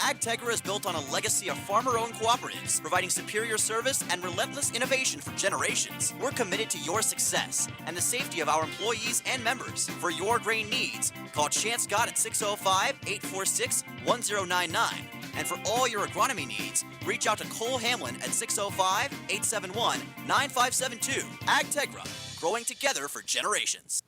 AgTegra is built on a legacy of farmer-owned cooperatives, providing superior service and relentless innovation for generations. We're committed to your success and the safety of our employees and members. For your grain needs, call Chance Scott at 605-846-1099. And for all your agronomy needs, reach out to Cole Hamlin at 605-871-9572. AgTegra, growing together for generations.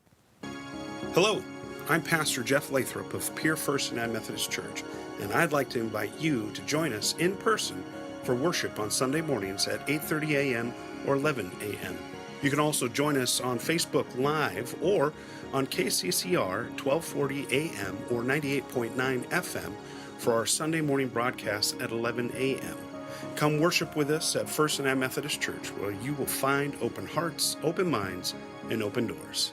Hello, I'm Pastor Jeff Lathrop of Pierre First United Methodist Church, and I'd like to invite you to join us in person for worship on Sunday mornings at 8:30 a.m. or 11 a.m. You can also join us on Facebook Live or on KCCR 1240 a.m. or 98.9 FM for our Sunday morning broadcast at 11 a.m. Come worship with us at First United Methodist Church, where you will find open hearts, open minds, and open doors.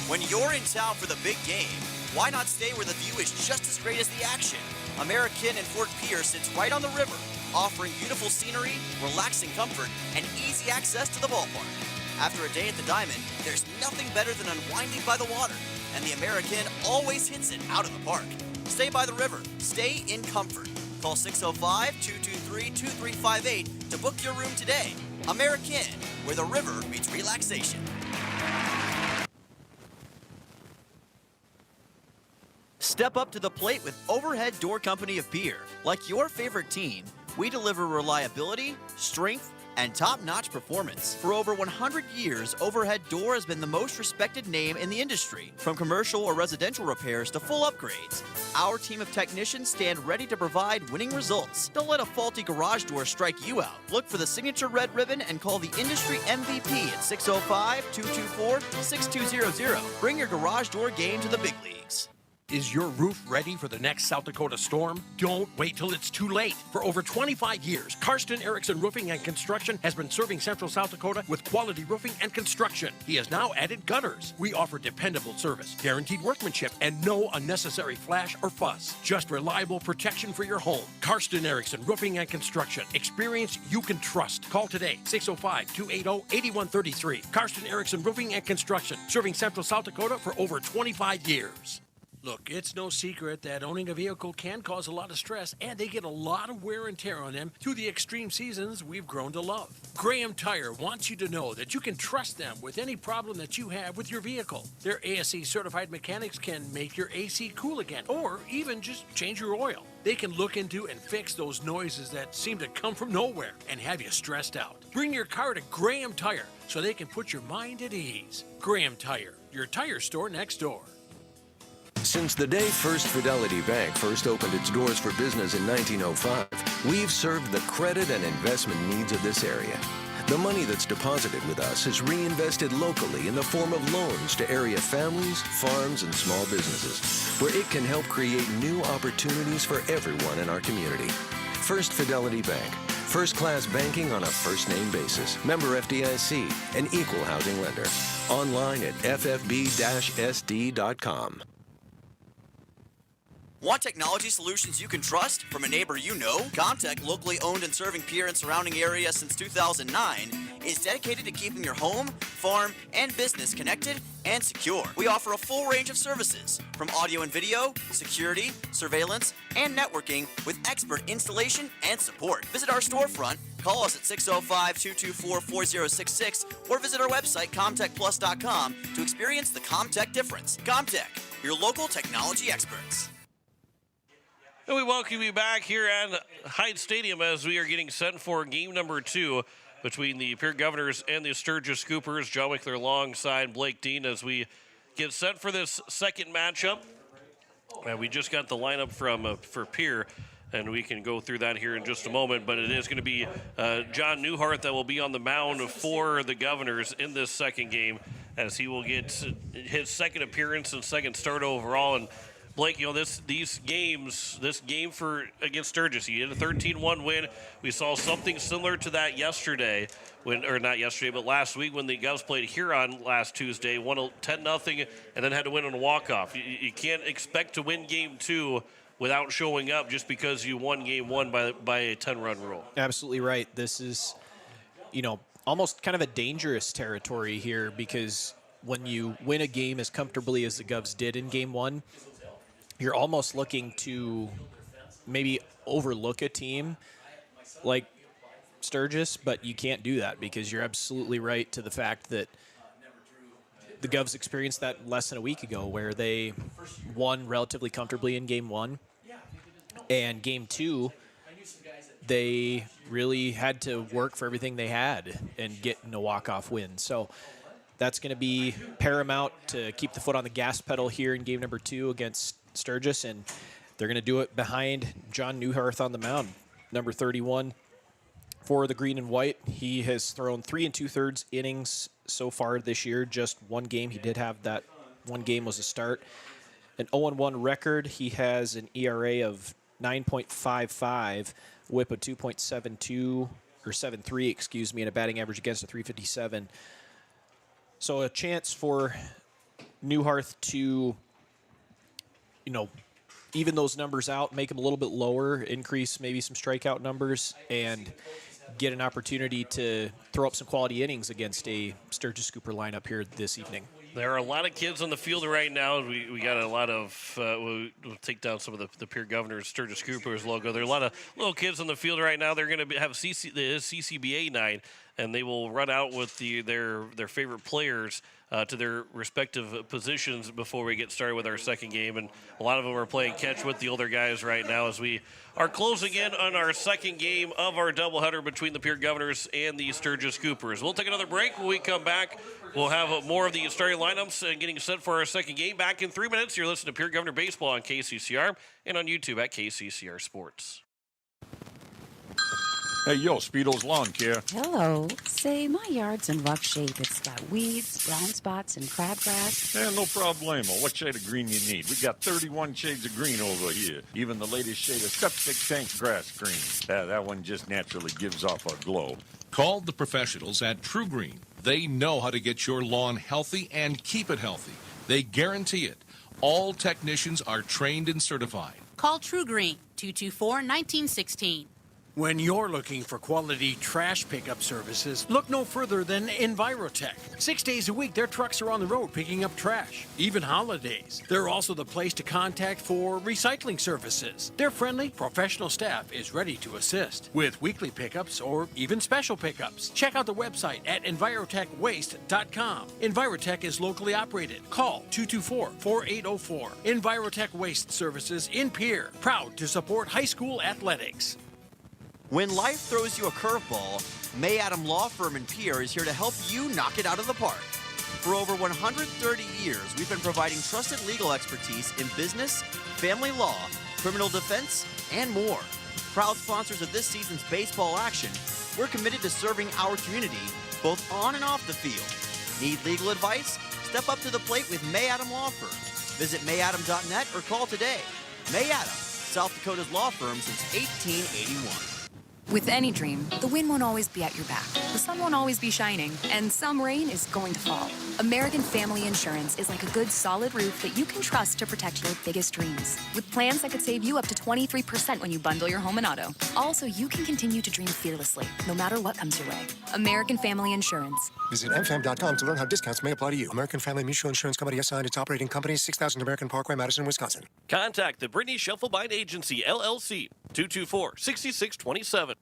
When you're in town for the big game, why not stay where the view is just as great as the action? American and Fort Pierre sits right on the river, offering beautiful scenery, relaxing comfort, and easy access to the ballpark. After a day at the Diamond, there's nothing better than unwinding by the water, and the American always hits it out of the park. Stay by the river. Stay in comfort. Call 605-223-2358 to book your room today. American, where the river meets relaxation. Step up to the plate with Overhead Door Company of Pierre. Like your favorite team, we deliver reliability, strength, and top-notch performance. For over 100 years, Overhead Door has been the most respected name in the industry. From commercial or residential repairs to full upgrades, our team of technicians stand ready to provide winning results. Don't let a faulty garage door strike you out. Look for the signature red ribbon and call the industry MVP at 605-224-6200. Bring your garage door game to the big leagues. Is your roof ready for the next South Dakota storm? Don't wait till it's too late. For over 25 years, Karsten Erickson Roofing and Construction has been serving Central South Dakota with quality roofing and construction. He has now added gutters. We offer dependable service, guaranteed workmanship, and no unnecessary flash or fuss. Just reliable protection for your home. Karsten Erickson Roofing and Construction. Experience you can trust. Call today, 605-280-8133. Karsten Erickson Roofing and Construction, serving Central South Dakota for over 25 years. Look, it's no secret that owning a vehicle can cause a lot of stress, and they get a lot of wear and tear on them through the extreme seasons we've grown to love. Graham Tire wants you to know that you can trust them with any problem that you have with your vehicle. Their ASE certified mechanics can make your AC cool again, or even just change your oil. They can look into and fix those noises that seem to come from nowhere and have you stressed out. Bring your car to Graham Tire so they can put your mind at ease. Graham Tire, your tire store next door. Since the day First Fidelity Bank first opened its doors for business in 1905, we've served the credit and investment needs of this area. The money that's deposited with us is reinvested locally in the form of loans to area families, farms, and small businesses, where it can help create new opportunities for everyone in our community. First Fidelity Bank, first-class banking on a first-name basis. Member FDIC, an equal housing lender. Online at ffb-sd.com. Want technology solutions you can trust from a neighbor you know? Comtech, locally owned and serving Pierre and surrounding area since 2009, is dedicated to keeping your home, farm, and business connected and secure. We offer a full range of services, from audio and video, security, surveillance, and networking with expert installation and support. Visit our storefront, call us at 605-224-4066, or visit our website, comtechplus.com, to experience the Comtech difference. Comtech, your local technology experts. And we welcome you back here at Hyde Stadium as we are getting set for game number 2 between the Pierre Governors and the Sturgis Scoopers. John Wickler alongside Blake Dean as we get set for this second matchup. And we just got the lineup for Pierre, and we can go through that here in just a moment. But it is going to be John Newhart that will be on the mound for the Governors in this second game, as he will get his second appearance and second start overall. And Blake, you know, this game against Sturgis, he had a 13-1 win. We saw something similar to that yesterday, but last week when the Govs played Huron last Tuesday, won 10-0, and then had to win on a walk-off. You can't expect to win game 2 without showing up just because you won game 1 by a 10-run rule. Absolutely right. This is, almost kind of a dangerous territory here, because when you win a game as comfortably as the Govs did in game 1, you're almost looking to maybe overlook a team like Sturgis, but you can't do that because you're absolutely right to the fact that the Govs experienced that less than a week ago where they won relatively comfortably in game 1. And game 2, they really had to work for everything they had and get in a walk-off win. So that's going to be paramount to keep the foot on the gas pedal here in game number 2 against Sturgis. And they're going to do it behind John Newharth on the mound, number 31 for the green and white. He has thrown 3 2/3 innings so far this year, just one game. He did have that one game was a start. An 0-1 record. He has an ERA of 9.55, whip of 2.72 or 7.3, excuse me, and a batting average against a 357. So a chance for Newharth to, even those numbers out, make them a little bit lower, increase maybe some strikeout numbers, and get an opportunity to throw up some quality innings against a Sturgis Cooper lineup here this evening. There are a lot of kids on the field right now. We got a lot of, we'll take down some of the Pierre Governor's Sturgis Coopers logo. There are a lot of little kids on the field right now. They're going to have the CCBA night, and they will run out with their favorite players to their respective positions before we get started with our second game. And a lot of them are playing catch with the older guys right now as we are closing in on our second game of our doubleheader between the Pierre Governors and the Sturgis Coopers. We'll take another break. When we come back, we'll have more of the starting lineups and getting set for our second game. Back in 3 minutes, you're listening to Pierre Governor Baseball on KCCR and on YouTube at KCCR Sports. Hey, yo, Speedo's Lawn Care. Hello. Say, my yard's in rough shape. It's got weeds, brown spots, and crabgrass. Yeah, no problemo. What shade of green you need? We got 31 shades of green over here. Even the latest shade of septic tank grass green. That one just naturally gives off a glow. Call the professionals at True Green. They know how to get your lawn healthy and keep it healthy. They guarantee it. All technicians are trained and certified. Call True Green, 224-1916. When you're looking for quality trash pickup services, look no further than Envirotech. 6 days a week, their trucks are on the road picking up trash, even holidays. They're also the place to contact for recycling services. Their friendly, professional staff is ready to assist with weekly pickups or even special pickups. Check out the website at envirotechwaste.com. Envirotech is locally operated. Call 224-4804. Envirotech Waste Services in Pierre, proud to support high school athletics. When life throws you a curveball, May Adam Law Firm in Pierre is here to help you knock it out of the park. For over 130 years, we've been providing trusted legal expertise in business, family law, criminal defense, and more. Proud sponsors of this season's baseball action, we're committed to serving our community both on and off the field. Need legal advice? Step up to the plate with May Adam Law Firm. Visit mayadam.net or call today. May Adam, South Dakota's law firm since 1881. With any dream, the wind won't always be at your back. The sun won't always be shining, and some rain is going to fall. American Family Insurance is like a good, solid roof that you can trust to protect your biggest dreams. With plans that could save you up to 23% when you bundle your home and auto. Also, you can continue to dream fearlessly, no matter what comes your way. American Family Insurance. Visit mfam.com to learn how discounts may apply to you. American Family Mutual Insurance Company assigned its operating company, 6000 American Parkway, Madison, Wisconsin. Contact the Brittany Shufflebine Agency, LLC, 224-6627.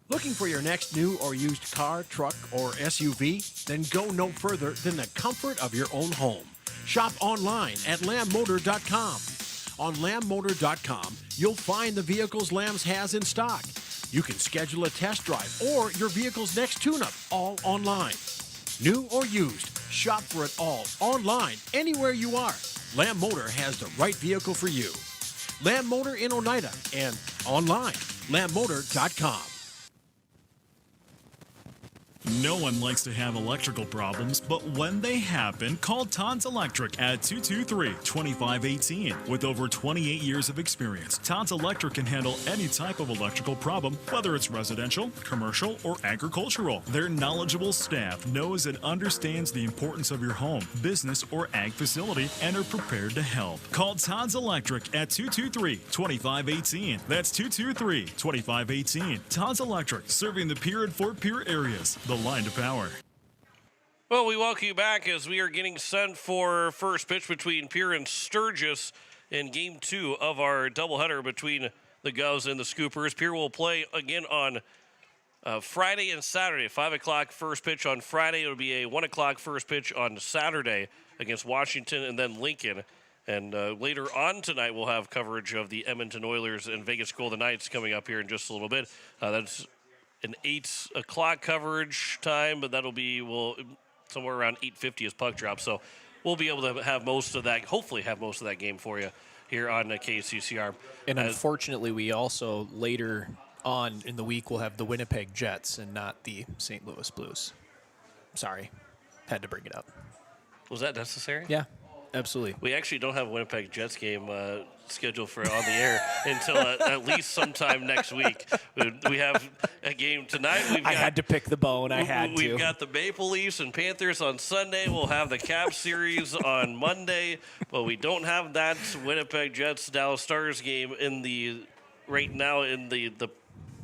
Looking for your next new or used car, truck, or SUV? Then go no further than the comfort of your own home. Shop online at lambmotor.com. On lambmotor.com, you'll find the vehicles Lambs has in stock. You can schedule a test drive or your vehicle's next tune-up all online. New or used, shop for it all online, anywhere you are. Lamb Motor has the right vehicle for you. Lamb Motor in Oneida and online, lambmotor.com. No one likes to have electrical problems, but when they happen, call Todd's Electric at 223-2518. With over 28 years of experience, Todd's Electric can handle any type of electrical problem, whether it's residential, commercial, or agricultural. Their knowledgeable staff knows and understands the importance of your home, business, or ag facility and are prepared to help. Call Todd's Electric at 223-2518. That's 223-2518. Todd's Electric, serving the Pierre and Fort Pierre areas. The line to power. Well, we welcome you back as we are getting set for first pitch between Pierre and Sturgis in Game 2 of our doubleheader between the Govs and the Scoopers. Pierre will play again on Friday and Saturday. 5 o'clock first pitch on Friday. It'll be a 1 o'clock first pitch on Saturday against Washington and then Lincoln. And later on tonight, we'll have coverage of the Edmonton Oilers and Vegas Golden Knights coming up here in just a little bit. That's an 8 o'clock coverage time, but that'll be somewhere around 8:50 is puck drop. So we'll be able to have most of that, hopefully have most of that game for you here on KCCR. And unfortunately, we also later on in the week will have the Winnipeg Jets and not the St. Louis Blues. Sorry, had to bring it up. Was that necessary? Yeah, absolutely. We actually don't have a Winnipeg Jets game scheduled for on the air until at least sometime next week. We have a game tonight. I had to pick the bone. We've got the Maple Leafs and Panthers on Sunday. We'll have the Cap series on Monday, but we don't have that Winnipeg Jets Dallas Stars game right now in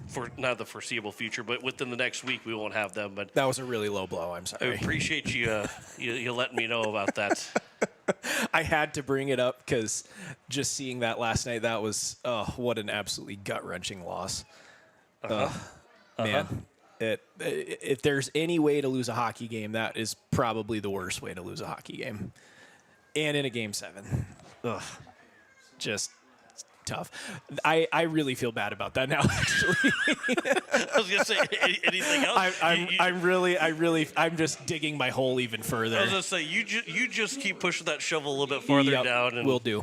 for not the foreseeable future, but within the next week we won't have them. But that was a really low blow. I'm sorry. I appreciate you letting me know about that. I had to bring it up because just seeing that last night, that was what an absolutely gut-wrenching loss. Man, if there's any way to lose a hockey game, that is probably the worst way to lose a hockey game. And in a Game 7. Just tough. I really feel bad about that now, actually. I was going to say, anything else? I'm just digging my hole even further. I was going to say, you just keep pushing that shovel a little bit farther down. And We'll do.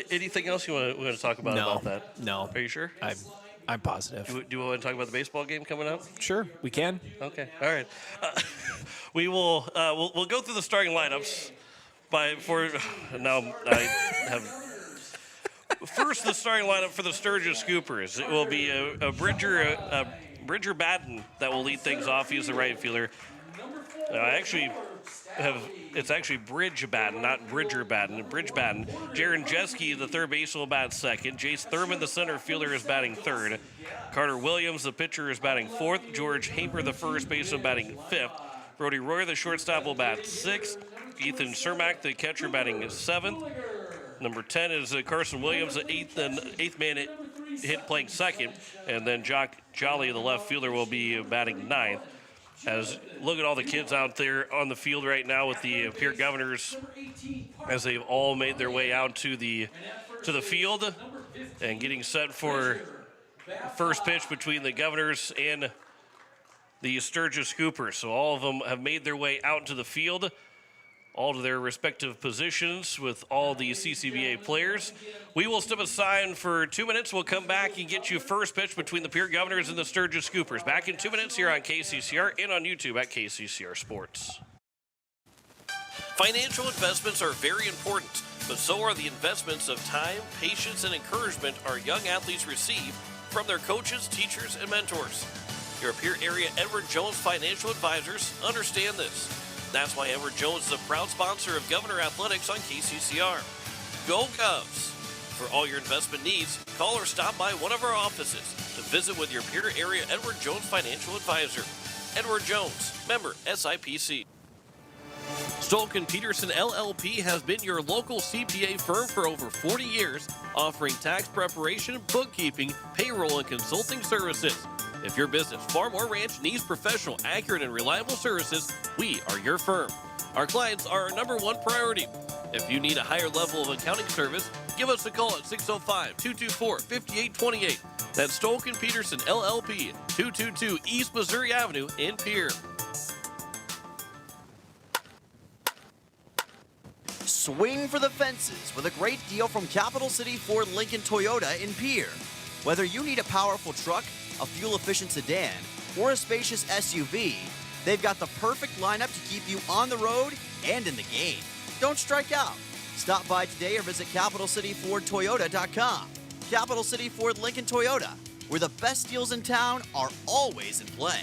Anything else you want to talk about that? No. Are you sure? I'm positive. Do you want to talk about the baseball game coming up? Sure, we can. Okay, all right. We will. We'll go through the starting lineups. Now I have. First, the starting lineup for the Sturgis Scoopers. It will be a Bridger Batten that will lead things off. He's the right fielder. It's actually Bridge Batten, not Bridger Batten. Bridge Batten. Jaron Jeske, the third base, will bat second. Jace Thurman, the center fielder, is batting third. Carter Williams, the pitcher, is batting fourth. George Haper, the first baseman, batting fifth. Brody Royer, the shortstop, will bat sixth. Ethan Cermak, the catcher, batting seventh. Number 10 is Carson Williams, the eighth man hit playing second. And then Jock Jolly, the left fielder, will be batting ninth. Look at all the kids out there on the field right now with the Pierre Governors as they've all made their way out to the field and getting set for first pitch between the Governors and the Sturgis Scoopers. So all of them have made their way out to the field, all to their respective positions with all the CCBA players. We will step aside for 2 minutes. We'll come back and get you first pitch between the Pierre Governors and the Sturgis Scoopers. Back in 2 minutes here on KCCR and on YouTube at KCCR Sports. Financial investments are very important, but so are the investments of time, patience, and encouragement our young athletes receive from their coaches, teachers, and mentors. Your Pierre area Edward Jones Financial Advisors understand this. That's why Edward Jones is a proud sponsor of Governor Athletics on KCCR. Go Govs! For all your investment needs, call or stop by one of our offices to visit with your Pierre area Edward Jones Financial Advisor. Edward Jones, member SIPC. Stolken Peterson LLP has been your local CPA firm for over 40 years, offering tax preparation, bookkeeping, payroll, and consulting services. If your business, farm, or ranch needs professional, accurate, and reliable services, we are your firm. Our clients are our number one priority. If you need a higher level of accounting service, give us a call at 605-224-5828. That's Stolken Peterson LLP, 222 East Missouri Avenue in Pierre. Swing for the fences with a great deal from Capital City Ford Lincoln Toyota in Pierre. Whether you need a powerful truck, a fuel-efficient sedan, or a spacious SUV, they've got the perfect lineup to keep you on the road and in the game. Don't strike out. Stop by today or visit CapitalCityFordToyota.com. Capital City Ford Lincoln Toyota, where the best deals in town are always in play.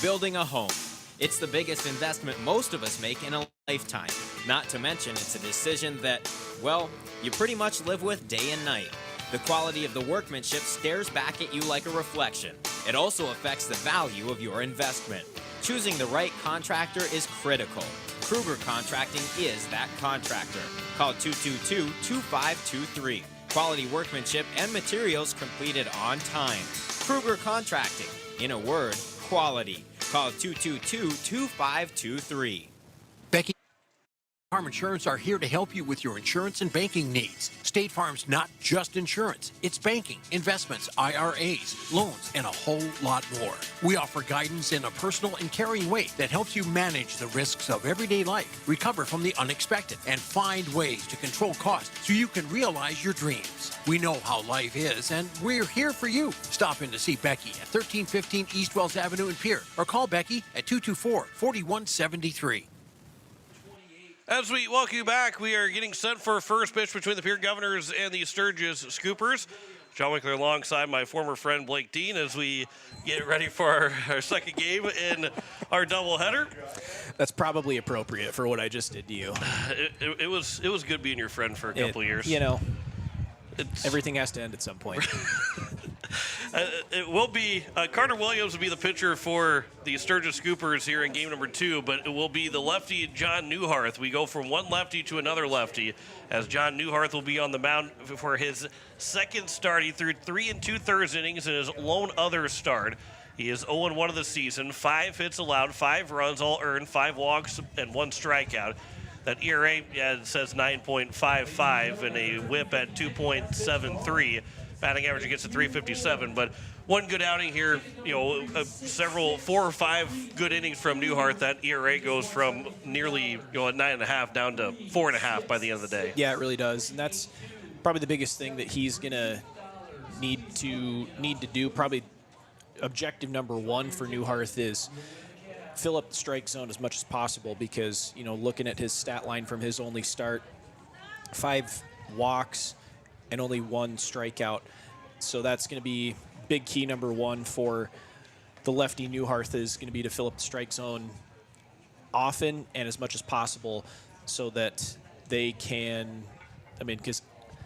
Building a home. It's the biggest investment most of us make in a lifetime. Not to mention, it's a decision that, well, you pretty much live with day and night. The quality of the workmanship stares back at you like a reflection. It also affects the value of your investment. Choosing the right contractor is critical. Kruger Contracting is that contractor. Call 222-2523. Quality workmanship and materials completed on time. Kruger Contracting. In a word, quality. Call 222-2523. Becky Farm Insurance are here to help you with your insurance and banking needs. State Farm's not just insurance. It's banking, investments, IRAs, loans, and a whole lot more. We offer guidance in a personal and caring way that helps you manage the risks of everyday life, recover from the unexpected, and find ways to control costs so you can realize your dreams. We know how life is, and we're here for you. Stop in to see Becky at 1315 East Wells Avenue in Pierre, or call Becky at 224-4173. As we welcome you back, we are getting set for first pitch between the Pierre Governors and the Sturgis Scoopers. John Winkler alongside my former friend Blake Dean as we get ready for our second game in our doubleheader. That's probably appropriate for what I just did to you. It was good being your friend for a couple of years. You know, everything has to end at some point. It will be Carter Williams will be the pitcher for the Sturgis Scoopers here in game number 2, but it will be the lefty John Newharth. We go from one lefty to another lefty as John Newharth will be on the mound for his second start. He threw 3 2/3 innings in his lone other start. He is 0-1 of the season, 5 hits allowed, 5 runs all earned, 5 walks, and 1 strikeout. That ERA says 9.55 and a whip at 2.73. Batting average gets to 357, but one good outing here, you know, 4 or 5 good innings from Newhart. That ERA goes from nearly, you know, at 9.5 down to 4.5 by the end of the day. Yeah, it really does, and that's probably the biggest thing that he's gonna need to do. Probably objective number 1 for Newhart is fill up the strike zone as much as possible, because, you know, looking at his stat line from his only start, 5 walks and only 1 strikeout. So that's going to be big key number 1 for the lefty Newhart, is going to be to fill up the strike zone often and as much as possible so that they can, I mean, because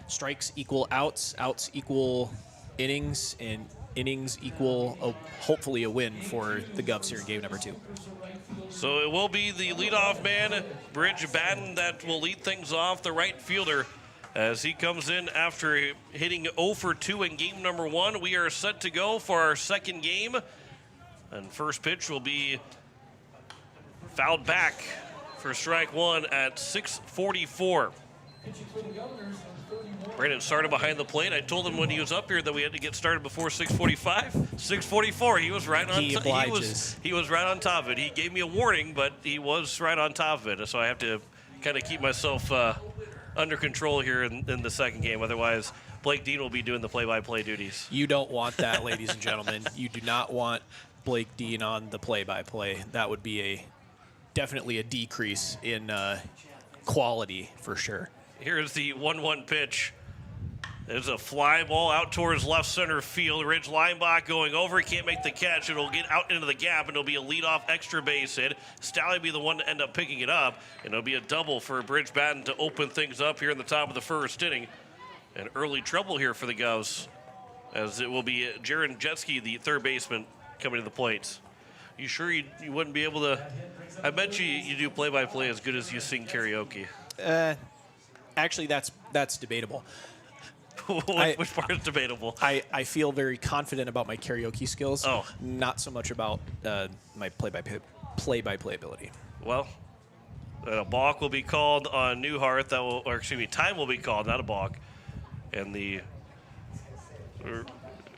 strikes equal outs, outs equal innings, and innings equal hopefully a win for the Govs here in game number 2. So it will be the leadoff man, Bridge Batten, that will lead things off, the right fielder, as he comes in after hitting 0 for 2 in game number 1. We are set to go for our second game. And first pitch will be fouled back for strike 1 at 6:44. Brandon started behind the plate. I told him when he was up here that we had to get started before 6:45. 6:44. He was right on. He was right on top of it. He gave me a warning, but he was right on top of it. So I have to kind of keep myself under control here in the second game. Otherwise, Blake Dean will be doing the play-by-play duties. You don't want that, ladies and gentlemen. You do not want Blake Dean on the play-by-play. That would be definitely a decrease in quality for sure. Here's the 1-1 pitch. There's a fly ball out towards left center field. Ridge Linebach going over. He can't make the catch. It'll get out into the gap, and it'll be a leadoff extra base hit. Staley will be the one to end up picking it up, and it'll be a double for Bridge Batten to open things up here in the top of the first inning. And early trouble here for the Govs, as it will be Jaron Jetski, the third baseman, coming to the plate. You sure you wouldn't be able to? I bet you do play-by-play as good as you sing karaoke. Actually, that's debatable. Which part is debatable? I feel very confident about my karaoke skills. Oh. Not so much about my play-by-play ability. Well, a balk will be called on Newhart. Time will be called, not a balk. And the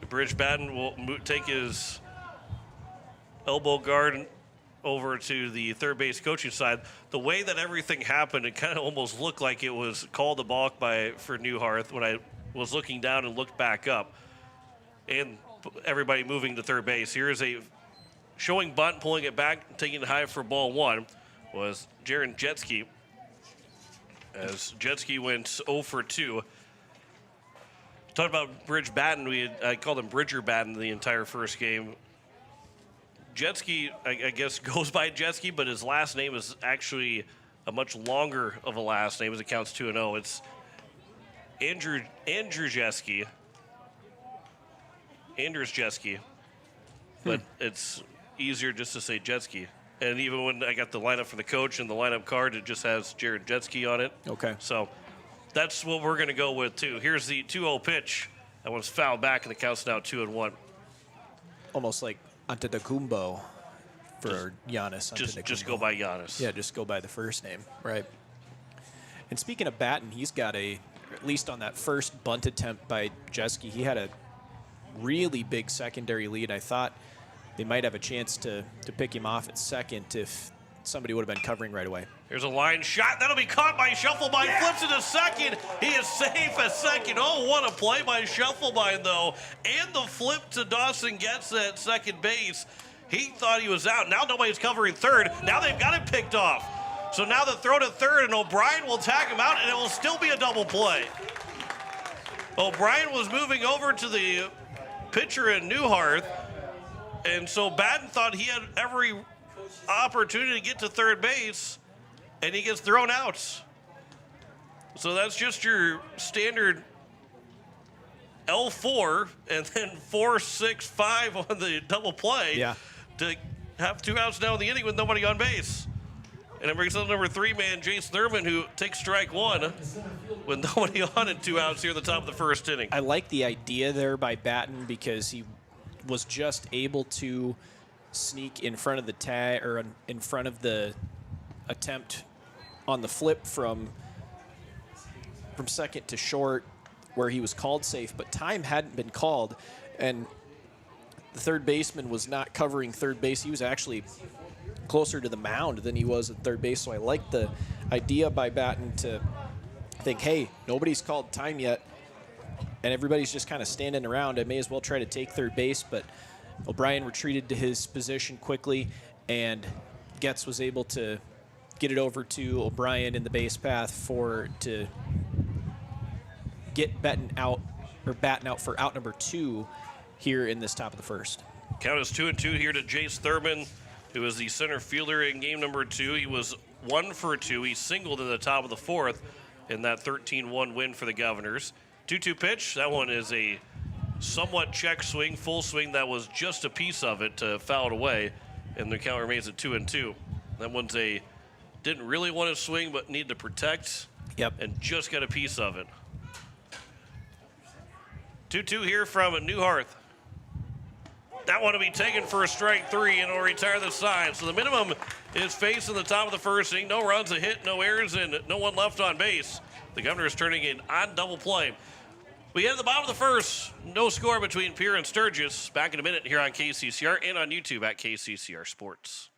Bridge Batten will take his elbow guard over to the third base coaching side. The way that everything happened, it kind of almost looked like it was called a balk for Newhart when I was looking down and looked back up. And everybody moving to third base. Here is a showing bunt, pulling it back, taking it high for ball 1 was Jaron Jetski. As Jetski went 0 for 2. Talking about Bridge Batten, I called him Bridger Batten the entire first game. Jetski, I guess, goes by Jetski, but his last name is actually a much longer of a last name as it counts 2-0. It's Andrew Jetski. Anders Jetski. But it's easier just to say Jetski. And even when I got the lineup for the coach and the lineup card, it just has Jared Jetski on it. Okay. So that's what we're going to go with, too. Here's the 2-0 pitch. That one's fouled back, and the count's now 2-1. Almost like Antetokounmpo for Giannis. Just go by Giannis. Yeah, just go by the first name. Right. And speaking of Batten, he's got at least on that first bunt attempt by Jeske, he had a really big secondary lead. I thought they might have a chance to pick him off at second if somebody would have been covering right away. Here's a line shot. That'll be caught by Shufflebein. Flips it to second. He is safe at second. Oh, what a play by Shufflebein, though. And the flip to Dawson gets at second base. He thought he was out. Now nobody's covering third. Now they've got it picked off. So now the throw to third, and O'Brien will tag him out, and it will still be a double play. O'Brien was moving over to the pitcher in Newhart, and so Batten thought he had every opportunity to get to third base, and he gets thrown out. So that's just your standard L4, and then 4-6-5 on the double play to have 2 outs now in the inning with nobody on base. And it brings up number 3 man, Jace Thurman, who takes strike 1 with nobody on and 2 outs here at the top of the first inning. I like the idea there by Batten because he was just able to sneak in front of the tag or in front of the attempt on the flip from second to short where he was called safe, but time hadn't been called, and the third baseman was not covering third base. He was actually closer to the mound than he was at third base, so I like the idea by Batten to think, hey, nobody's called time yet, and everybody's just kind of standing around. I may as well try to take third base, but O'Brien retreated to his position quickly, and Getz was able to get it over to O'Brien in the base path to get Batten out for out number 2 here in this top of the first. Count is 2-2 here to Jace Thurman, who is the center fielder in game number 2. He was 1 for 2. He singled in the top of the 4th in that 13-1 win for the Governors. 2-2 pitch. That one is a somewhat check swing, full swing. That was just a piece of it to foul it away, and the count remains at 2-2. That one's didn't really want to swing, but needed to protect. Yep. And just got a piece of it. 2-2 here from Newhart. That one will be taken for a strike 3 and will retire the side. So the minimum is faced in the top of the first inning. No runs, a hit, no errors, and no one left on base. The Governors turning in on double play. We head to the bottom of the first. No score between Pierre and Sturgis. Back in a minute here on KCCR and on YouTube at KCCR Sports.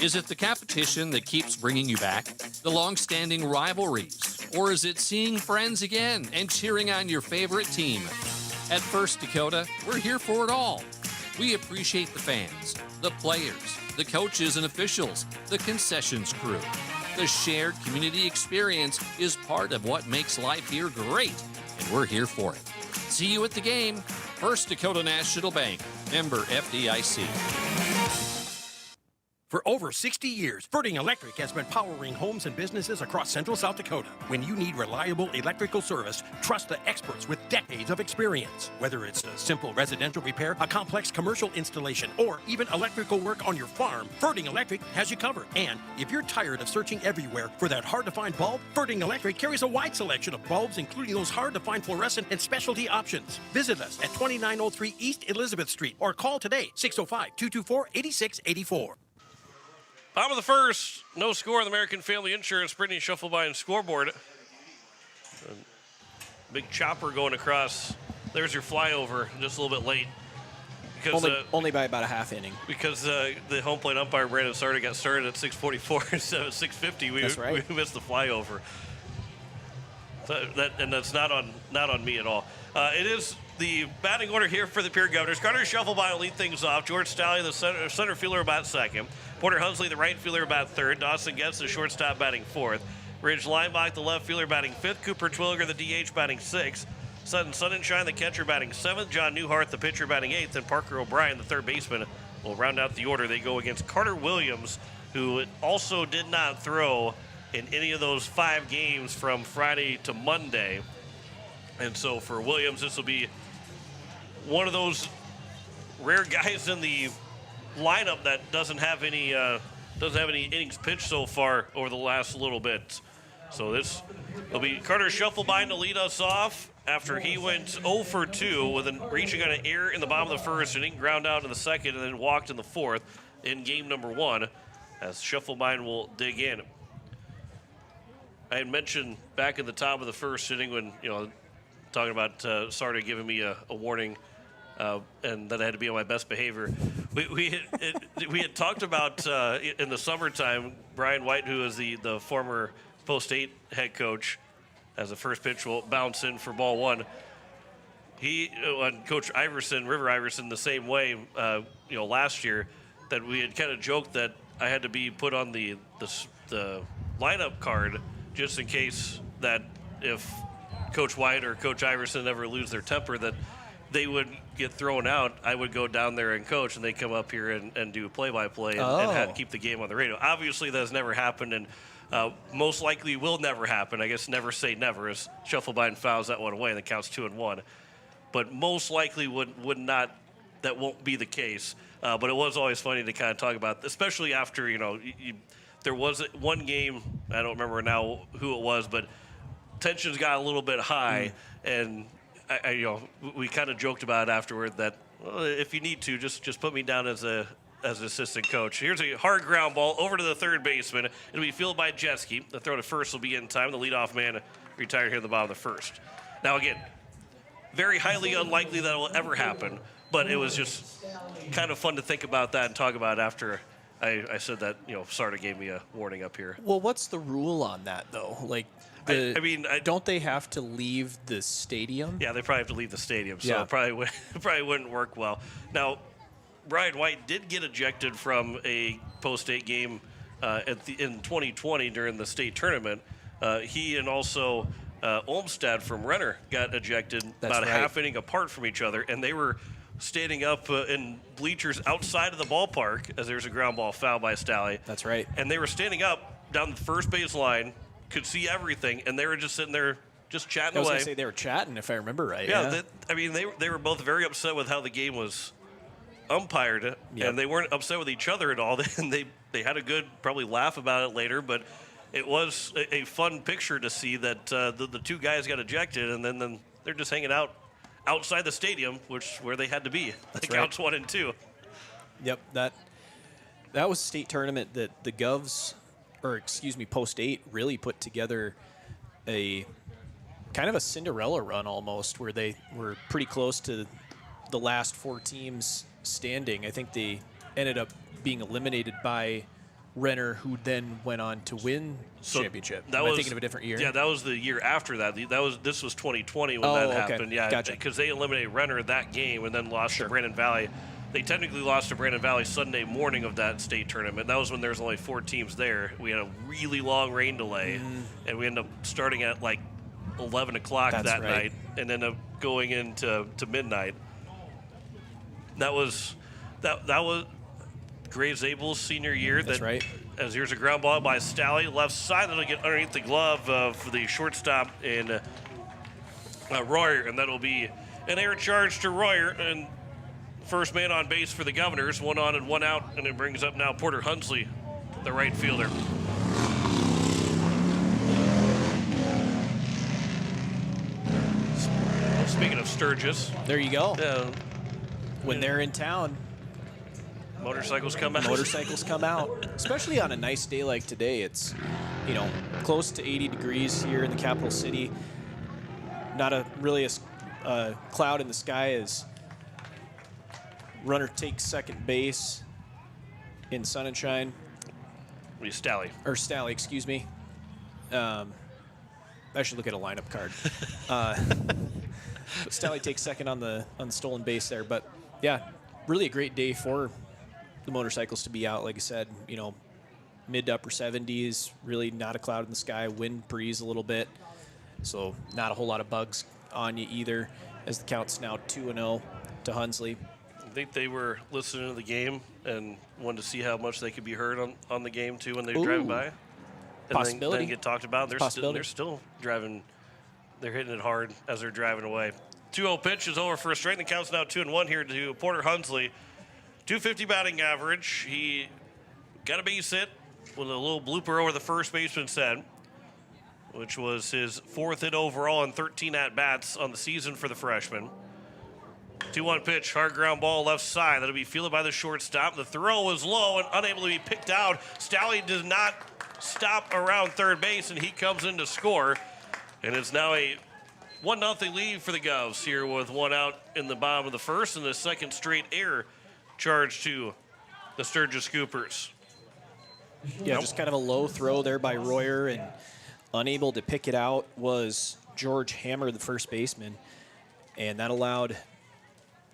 Is it the competition that keeps bringing you back? The long-standing rivalries? Or is it seeing friends again and cheering on your favorite team? At First Dakota, we're here for it all. We appreciate the fans, the players, the coaches and officials, the concessions crew. The shared community experience is part of what makes life here great, and we're here for it. See you at the game. First Dakota National Bank, member FDIC. For over 60 years, Ferding Electric has been powering homes and businesses across central South Dakota. When you need reliable electrical service, trust the experts with decades of experience. Whether it's a simple residential repair, a complex commercial installation, or even electrical work on your farm, Ferding Electric has you covered. And if you're tired of searching everywhere for that hard-to-find bulb, Ferding Electric carries a wide selection of bulbs, including those hard-to-find fluorescent and specialty options. Visit us at 2903 East Elizabeth Street or call today, 605-224-8684. Bottom of the first, no score on the American Family Insurance Brittany Shufflebein scoreboard. Big chopper going across. There's your flyover, just a little bit late. Because, only by about a half inning. Because the home plate umpire, Brandon Sarda, got started at 6:44 instead of 6:50. That's right. We missed the flyover. So that's not on me at all. It is the batting order here for the Pierre Governors. Carter Shufflebein will lead things off. George Staley, the center fielder, about second. Porter Hunsley, the right fielder, about third. Dawson Getz, the shortstop, batting fourth. Ridge Lineback, the left fielder, batting fifth. Cooper Twilliger, the DH, batting sixth. Sutton Sunshine, the catcher, batting seventh. John Newhart, the pitcher, batting eighth. And Parker O'Brien, the third baseman, will round out the order. They go against Carter Williams, who also did not throw in any of those 5 games from Friday to Monday. And so for Williams, this will be one of those rare guys in the lineup that doesn't have any innings pitched so far over the last little bit. So this will be Carter Shufflebein to lead us off after he went 0 for 2 with reaching on an error in the bottom of the first inning, ground out in the second, and then walked in the fourth in game number 1 as Shufflebein will dig in. I had mentioned back at the top of the first inning when, talking about Sarda giving me a warning and that I had to be on my best behavior. We had talked about in the summertime, Brian White, who is the former Post 8 head coach, as the first pitch will bounce in for ball 1. He and Coach River Iverson, the same way, last year, that we had kind of joked that I had to be put on the lineup card just in case that if Coach White or Coach Iverson ever lose their temper, that they would get thrown out. I would go down there and coach, and they come up here and do play-by-play and keep the game on the radio. Obviously, that has never happened, and most likely will never happen. I guess never say never, as Shufflebein fouls that one away, and it counts 2-1. But most likely would not. That won't be the case. But it was always funny to kind of talk about, especially after there was one game. I don't remember now who it was, but tensions got a little bit high, and we kind of joked about it afterward that if you need to, just put me down as an assistant coach. Here's a hard ground ball over to the third baseman. It'll be fielded by Jetski. The throw to first will be in time. The leadoff man retired here at the bottom of the first. Now again, very highly unlikely that it will ever happen, but it was just kind of fun to think about that and talk about after I said that, Sarda gave me a warning up here. Well, what's the rule on that, though? Like, don't they have to leave the stadium? Yeah, they probably have to leave the stadium, so it probably wouldn't work well. Now, Brian White did get ejected from a post-8 game in 2020 during the state tournament. He and also Olmstead from Renner got ejected a half inning apart from each other, and they were standing up in bleachers outside of the ballpark as there's a ground ball foul by Stalley. That's right. And they were standing up down the first base line, could see everything, and they were just sitting there just chatting away. I was going to say they were chatting, if I remember right. Yeah. They were both very upset with how the game was umpired, and they weren't upset with each other at all. And they had a good probably laugh about it later, but it was a fun picture to see that the two guys got ejected, and then they're just hanging out outside the stadium, where they had to be. That's right. Counts 1 and 2. Yep, that was state tournament that the Govs, Post 8 really put together a kind of a Cinderella run almost, where they were pretty close to the last 4 teams standing. I think they ended up being eliminated by Renner, who then went on to win championship. Am I thinking of a different year? Yeah, that was the year after that. This was 2020 when that happened. Yeah, gotcha. Because they eliminated Renner that game and then lost to Brandon Valley. They technically lost to Brandon Valley Sunday morning of that state tournament. That was when there was only 4 teams there. We had a really long rain delay, and we ended up starting at like 11 o'clock that night and ended up going into midnight. That was Graves Abel's senior year. That's right. As here's a ground ball by Stalley, left side, that'll get underneath the glove of the shortstop in Royer, and that'll be an air charge to Royer, and first man on base for the Governors, 1 on and 1 out, and it brings up now Porter Hunsley, the right fielder. Speaking of Sturgis. There you go. When they're in town, motorcycles come out. Motorcycles come out, especially on a nice day like today. It's, close to 80 degrees here in the capital city. Not really a cloud in the sky as runner takes second base in sun and shine. Stalley, excuse me. I should look at a lineup card. Stalley takes second on the stolen base there, but yeah, really a great day for the motorcycles to be out. Like I said, mid to upper 70s, really not a cloud in the sky, wind breeze a little bit, so not a whole lot of bugs on you either, as the count's now 2-0 to Hunsley. I think they were listening to the game and wanted to see how much they could be heard on the game too when they were driving by. And then get talked about. They're still driving. They're hitting it hard as they're driving away. 2-0 pitch is over for a strike. The count's now 2-1 here to Porter Hunsley. .250 batting average. He got a base hit with a little blooper over the first baseman's head, which was his 4th hit overall and 13 at-bats on the season for the freshman. 2-1 pitch, hard ground ball left side. That'll be fielded by the shortstop. The throw was low and unable to be picked out. Stalley does not stop around third base, and he comes in to score. And it's now a 1-0 lead for the Govs here with one out in the bottom of the first, and the second straight error charge to the Sturgis Scoopers. Yeah, just kind of a low throw there by Royer, and unable to pick it out was George Hammer, the first baseman, and that allowed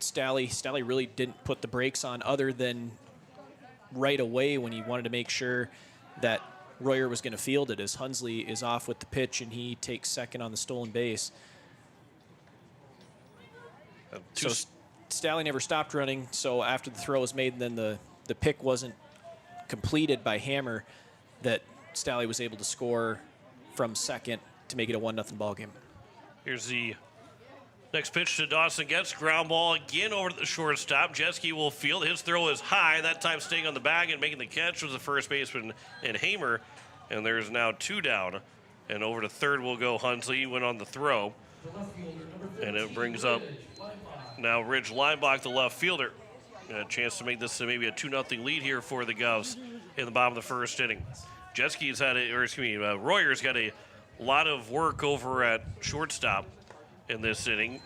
Stalley really didn't put the brakes on other than right away when he wanted to make sure that Royer was going to field it, as Hunsley is off with the pitch and he takes second on the stolen base. So Stalley never stopped running, so after the throw was made and then the pick wasn't completed by Hammer, that Stalley was able to score from second to make it a 1-0 ball game. Here's the next pitch to Dawson. Gets ground ball again over to the shortstop. Jeske will field. His throw is high, that time staying on the bag and making the catch was the first baseman and Hamer. And there's now 2 down. And over to third will go Hunsley. He went on the throw. And it brings up now Ridge Leinbach, the left fielder. A chance to make this maybe a 2-0 lead here for the Govs in the bottom of the first inning. Jeske's had Royer's got a lot of work over at shortstop in this inning.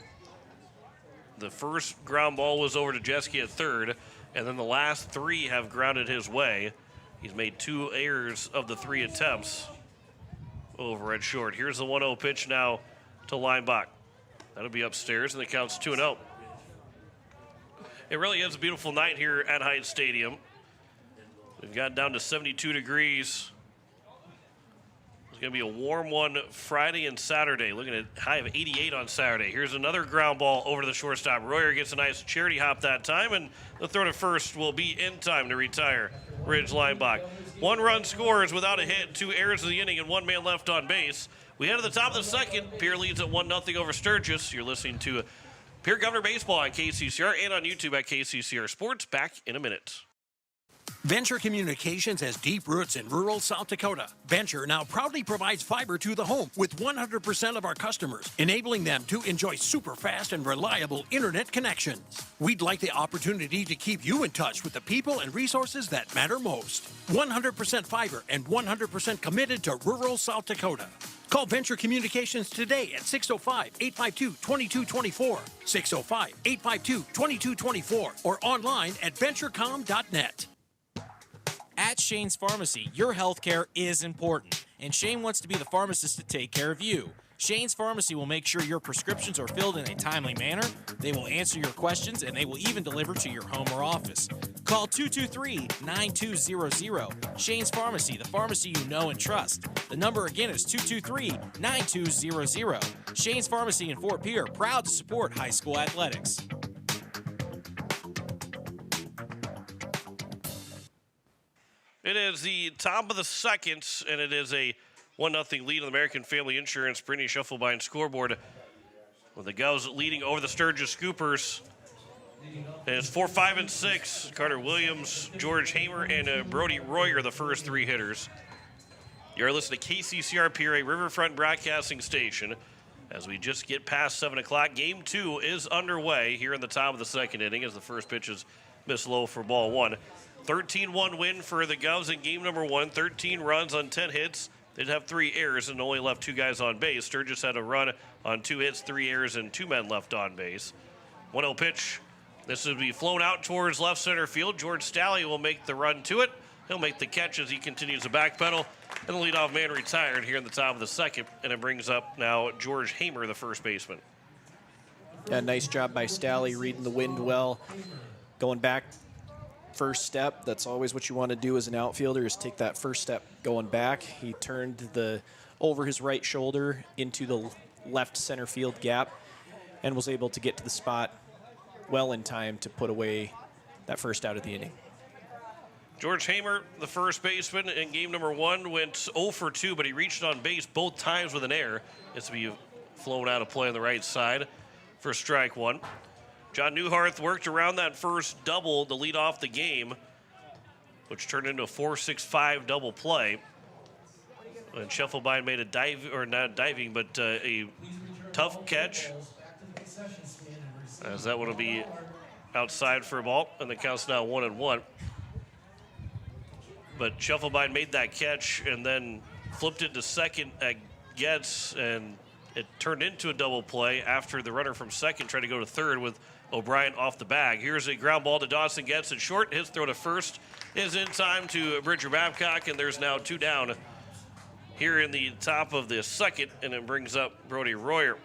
The first ground ball was over to Jeske at third, and then the last 3 have grounded his way. He's made 2 errors of the 3 attempts over at short. Here's the 1-0 pitch now to Leinbach. That'll be upstairs, and the count's 2-0. It really is a beautiful night here at Hyatt Stadium. We've got down to 72 degrees. It's going to be a warm one Friday and Saturday. Looking at a high of 88 on Saturday. Here's another ground ball over to the shortstop. Royer gets a nice charity hop that time, and the throw to first will be in time to retire Ridge Leinbach. 1 run scores without a hit, 2 errors of the inning, and 1 man left on base. We head to the top of the second. Pierre leads at 1-0 over Sturgis. You're listening to Pierre Governor Baseball on KCCR and on YouTube at KCCR Sports. Back in a minute. Venture Communications has deep roots in rural South Dakota. Venture now proudly provides fiber to the home with 100% of our customers, enabling them to enjoy super fast and reliable internet connections. We'd like the opportunity to keep you in touch with the people and resources that matter most. 100% fiber and 100% committed to rural South Dakota. Call Venture Communications today at 605-852-2224, 605-852-2224, or online at venturecom.net. At Shane's Pharmacy, your health care is important, and Shane wants to be the pharmacist to take care of you. Shane's Pharmacy will make sure your prescriptions are filled in a timely manner, they will answer your questions, and they will even deliver to your home or office. Call 223-9200. Shane's Pharmacy, the pharmacy you know and trust. The number again is 223-9200. Shane's Pharmacy in Fort Pierre, proud to support high school athletics. It is the top of the second, and it is a 1-0 lead on the American Family Insurance Brittany Shufflebine scoreboard, with the Govs leading over the Sturgis Scoopers. And it's 4, 5, and 6. Carter Williams, George Hamer, and Brody Royer, the first 3 hitters. You're listening to KCCR Pierre, Riverfront Broadcasting Station. As we just get past 7 o'clock, Game 2 is underway here in the top of the second inning as the first pitch is missed low for ball 1. 13-1 win for the Govs in game number 1. 13 runs on 10 hits. They'd have 3 errors and only left 2 guys on base. Sturgis had a run on 2 hits, 3 errors, and 2 men left on base. 1-0 pitch. This will be flown out towards left center field. George Stalley will make the run to it. He'll make the catch as he continues to backpedal. And the leadoff man retired here in the top of the second. And it brings up now George Hamer, the first baseman. Yeah, nice job by Stalley, reading the wind well. Going back, first step, that's always what you want to do as an outfielder, is take that first step going back. He turned over his right shoulder into the left center field gap and was able to get to the spot well in time to put away that first out of the inning. George Hamer, the first baseman in game number 1, went 0 for 2, but he reached on base both times with an error. It's to be flown out of play on the right side for strike 1. John Newhart worked around that first double to lead off the game, which turned into a 4-6-5 double play. And Scheffelbein made a dive, or not diving, but a tough catch. As that one will be outside for a ball, and the count's now 1-1. But Scheffelbein made that catch and then flipped it to second at Getz, and it turned into a double play after the runner from second tried to go to third with O'Brien off the bag. Here's a ground ball to Dawson Getz at short. His throw to first is in time to Bridger Babcock, and there's now 2 down here in the top of the second, and it brings up Brody Royer.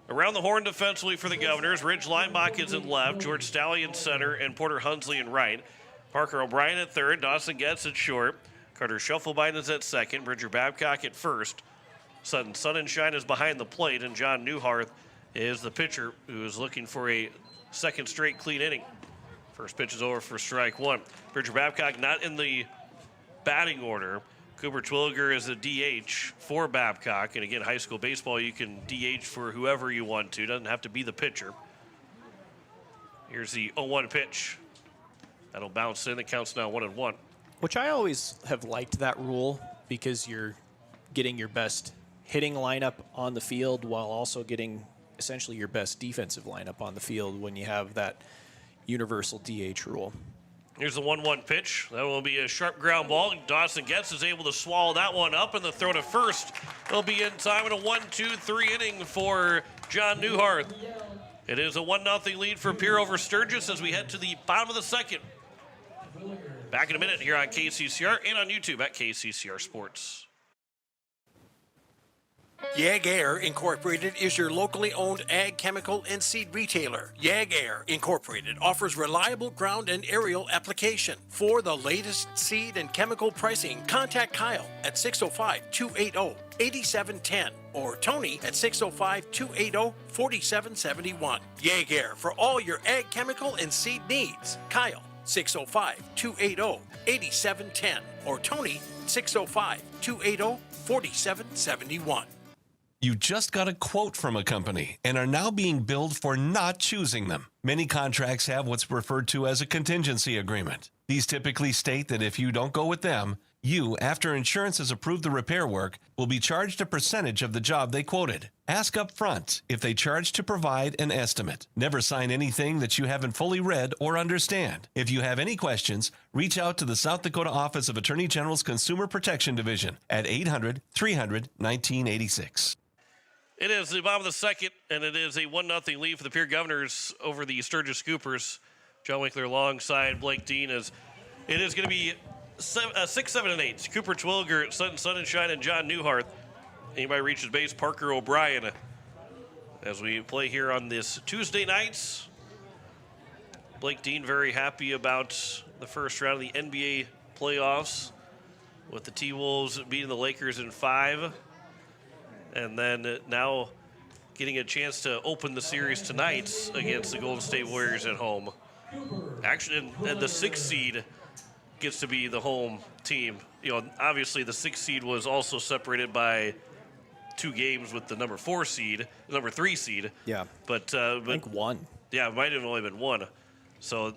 Around the horn defensively for the Governors, Ridge Leinbach is in left, George Stallion center, and Porter Hunsley in right. Parker O'Brien at third, Dawson Getz at short. Carter Scheffelbein is at second, Bridger Babcock at first. Sutton Sunshine is behind the plate, and John Newhart is the pitcher who is looking for a second straight clean inning. First pitch is over for strike one. Bridger Babcock not in the batting order. Cooper Twilliger is a DH for Babcock. And again, high school baseball, you can DH for whoever you want to. Doesn't have to be the pitcher. Here's the 0-1 pitch. That'll bounce in. The count's now 1-1. Which I always have liked that rule because you're getting your best hitting lineup on the field while also getting essentially your best defensive lineup on the field when you have that universal DH rule. Here's the 1-1 pitch. That will be a sharp ground ball. Dawson Getz is able to swallow that one up, and the throw to first will be in time in a 1-2-3 inning for John Newhart. It is a 1-0 lead for Pierre over Sturgis as we head to the bottom of the second. Back in a minute here on KCCR and on YouTube at KCCR Sports. Yag Air Incorporated is your locally owned ag chemical and seed retailer. Yag Air Incorporated offers reliable ground and aerial application. For the latest seed and chemical pricing, contact Kyle at 605-280-8710 or Tony at 605-280-4771. Yag Air for all your ag chemical and seed needs. Kyle 605-280-8710 or Tony 605-280-4771. You just got a quote from a company and are now being billed for not choosing them. Many contracts have what's referred to as a contingency agreement. These typically state that if you don't go with them, you, after insurance has approved the repair work, will be charged a percentage of the job they quoted. Ask up front if they charge to provide an estimate. Never sign anything that you haven't fully read or understand. If you have any questions, reach out to the South Dakota Office of Attorney General's Consumer Protection Division at 800-300-1986. It is the bottom of the second, and it is a 1-0 lead for the Pierre Governors over the Sturgis Scoopers. John Winkler alongside Blake Dean. As it is going to be 6, 7, and 8. Cooper Twilliger, Sutton Sunshine, and John Newhart. Anybody reaches base, Parker O'Brien. As we play here on this Tuesday nights. Blake Dean very happy about the first round of the NBA playoffs with the T-Wolves beating the Lakers in 5. And then now getting a chance to open the series tonight against the Golden State Warriors at home. Actually, and the 6th seed gets to be the home team. You know, obviously the 6th seed was also separated by 2 games with the number 4 seed, the number 3 seed. Yeah. But I think 1. Yeah, it might have only been 1. So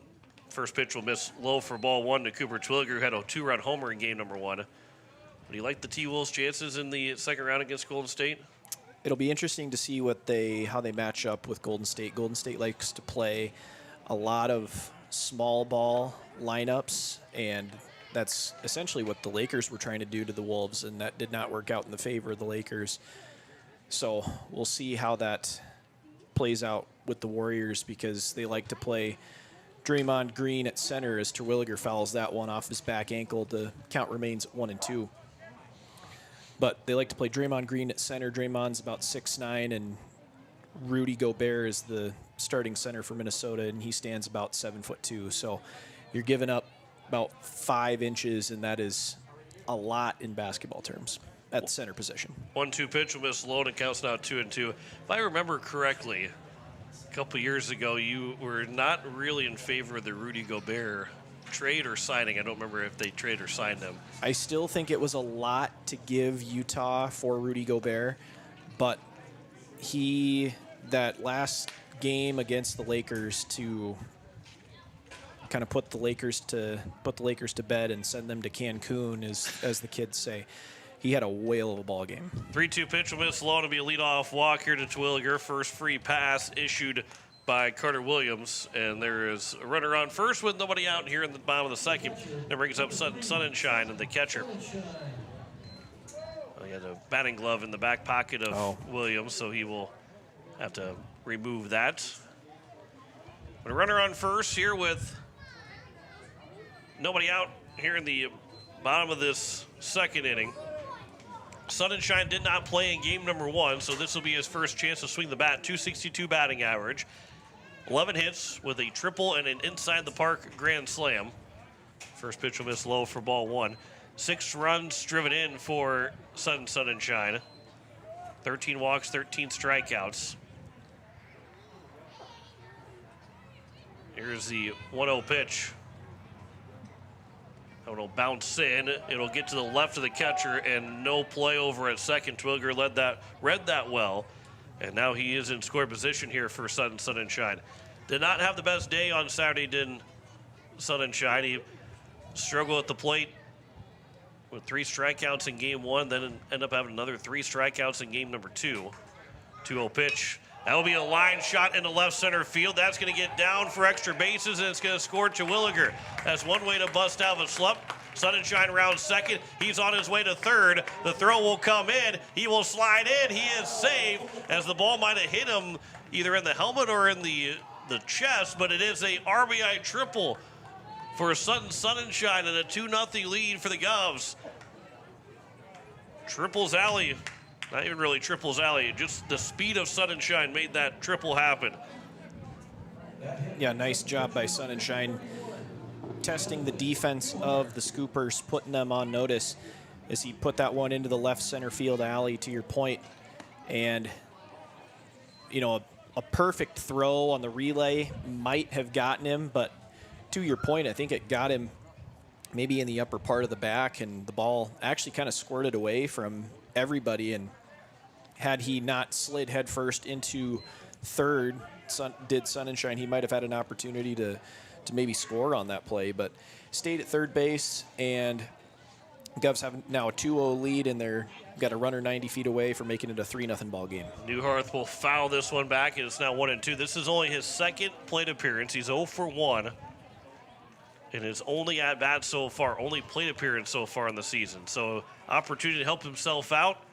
first pitch will miss low for ball 1 to Cooper Twilliger, who had a 2-run homer in game number 1. Do you like the T-Wolves' chances in the second round against Golden State? It'll be interesting to see how they match up with Golden State. Golden State likes to play a lot of small ball lineups, and that's essentially what the Lakers were trying to do to the Wolves, and that did not work out in the favor of the Lakers. So we'll see how that plays out with the Warriors because they like to play Draymond Green at center as Terwilliger fouls that one off his back ankle. The count remains 1-2. But they like to play Draymond Green at center. Draymond's about 6'9", and Rudy Gobert is the starting center for Minnesota, and he stands about 7'2". So you're giving up about 5 inches, and that is a lot in basketball terms at the center position. 1-2 pitch will miss low, and it counts now 2-2. If I remember correctly, a couple years ago, you were not really in favor of the Rudy Gobert trade or signing. I don't remember if they traded or signed him. I still think it was a lot to give Utah for Rudy Gobert, but he that last game against the Lakers to kind of put the Lakers to bed and send them to Cancun, as the kids say. He had a whale of a ball game. 3-2 pitch will miss low to be a leadoff walk here to Terwilliger. First free pass issued by Carter Williams, and there is a runner on first with nobody out here in the bottom of the second. That brings up Sonnenschein and the catcher. He had a batting glove in the back pocket of Williams, so he will have to remove that. But a runner on first here with nobody out here in the bottom of this second inning. Sonnenschein did not play in game number 1, so this will be his first chance to swing the bat. .262 batting average. 11 hits with a triple and an inside-the-park grand slam. First pitch will miss low for ball 1. 6 runs driven in for Sonnenschein. 13 walks, 13 strikeouts. Here's the 1-0 pitch. It'll bounce in. It'll get to the left of the catcher, and no play over at second. Twilger read that well, and now he is in score position here for Sonnenschein. Did not have the best day on Saturday, did Sonnenschein. He struggled at the plate with 3 strikeouts in game 1, then end up having another 3 strikeouts in game number 2. 2-0 pitch. That will be a line shot into left center field. That's going to get down for extra bases, and it's going to score Terwilliger. That's one way to bust out of a slump. Sonnenschein rounds second. He's on his way to third. The throw will come in. He will slide in. He is safe, as the ball might have hit him either in the helmet or in the chest, but it is a RBI triple for Sonnenschein and a 2-0 lead for the Govs. Triples alley. Not even really triples alley. Just the speed of Sonnenschein made that triple happen. Yeah, nice job by Sonnenschein testing the defense of the Scoopers, putting them on notice as he put that one into the left center field alley, to your point. And, you know, a perfect throw on the relay might have gotten him, but to your point, I think it got him maybe in the upper part of the back, and the ball actually kind of squirted away from everybody. And had he not slid headfirst into third, Sonnenschein, he might have had an opportunity to maybe score on that play, but stayed at third base, and Govs have now a 2-0 lead, and they're got a runner 90 feet away for making it a 3-0 ball game. Newharth will foul this one back, and it's now 1-2. This is only his second plate appearance. He's 0 for 1. And his only at-bat so far, only plate appearance so far in the season. So opportunity to help himself out,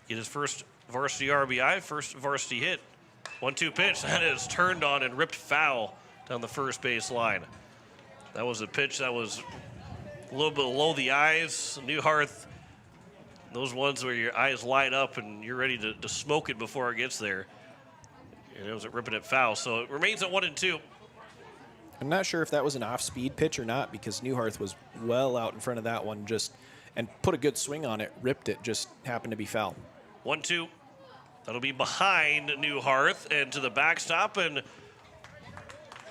get his first varsity RBI, first varsity hit. 1-2 pitch, that is turned on and ripped foul down the first base line. That was a pitch that was a little bit below the eyes. Newharth, those ones where your eyes light up and you're ready to smoke it before it gets there. And it was ripping it foul. So it remains at 1-2. I'm not sure if that was an off-speed pitch or not, because Newharth was well out in front of that one, and put a good swing on it, ripped it, just happened to be foul. 1-2. That'll be behind Newharth and to the backstop, and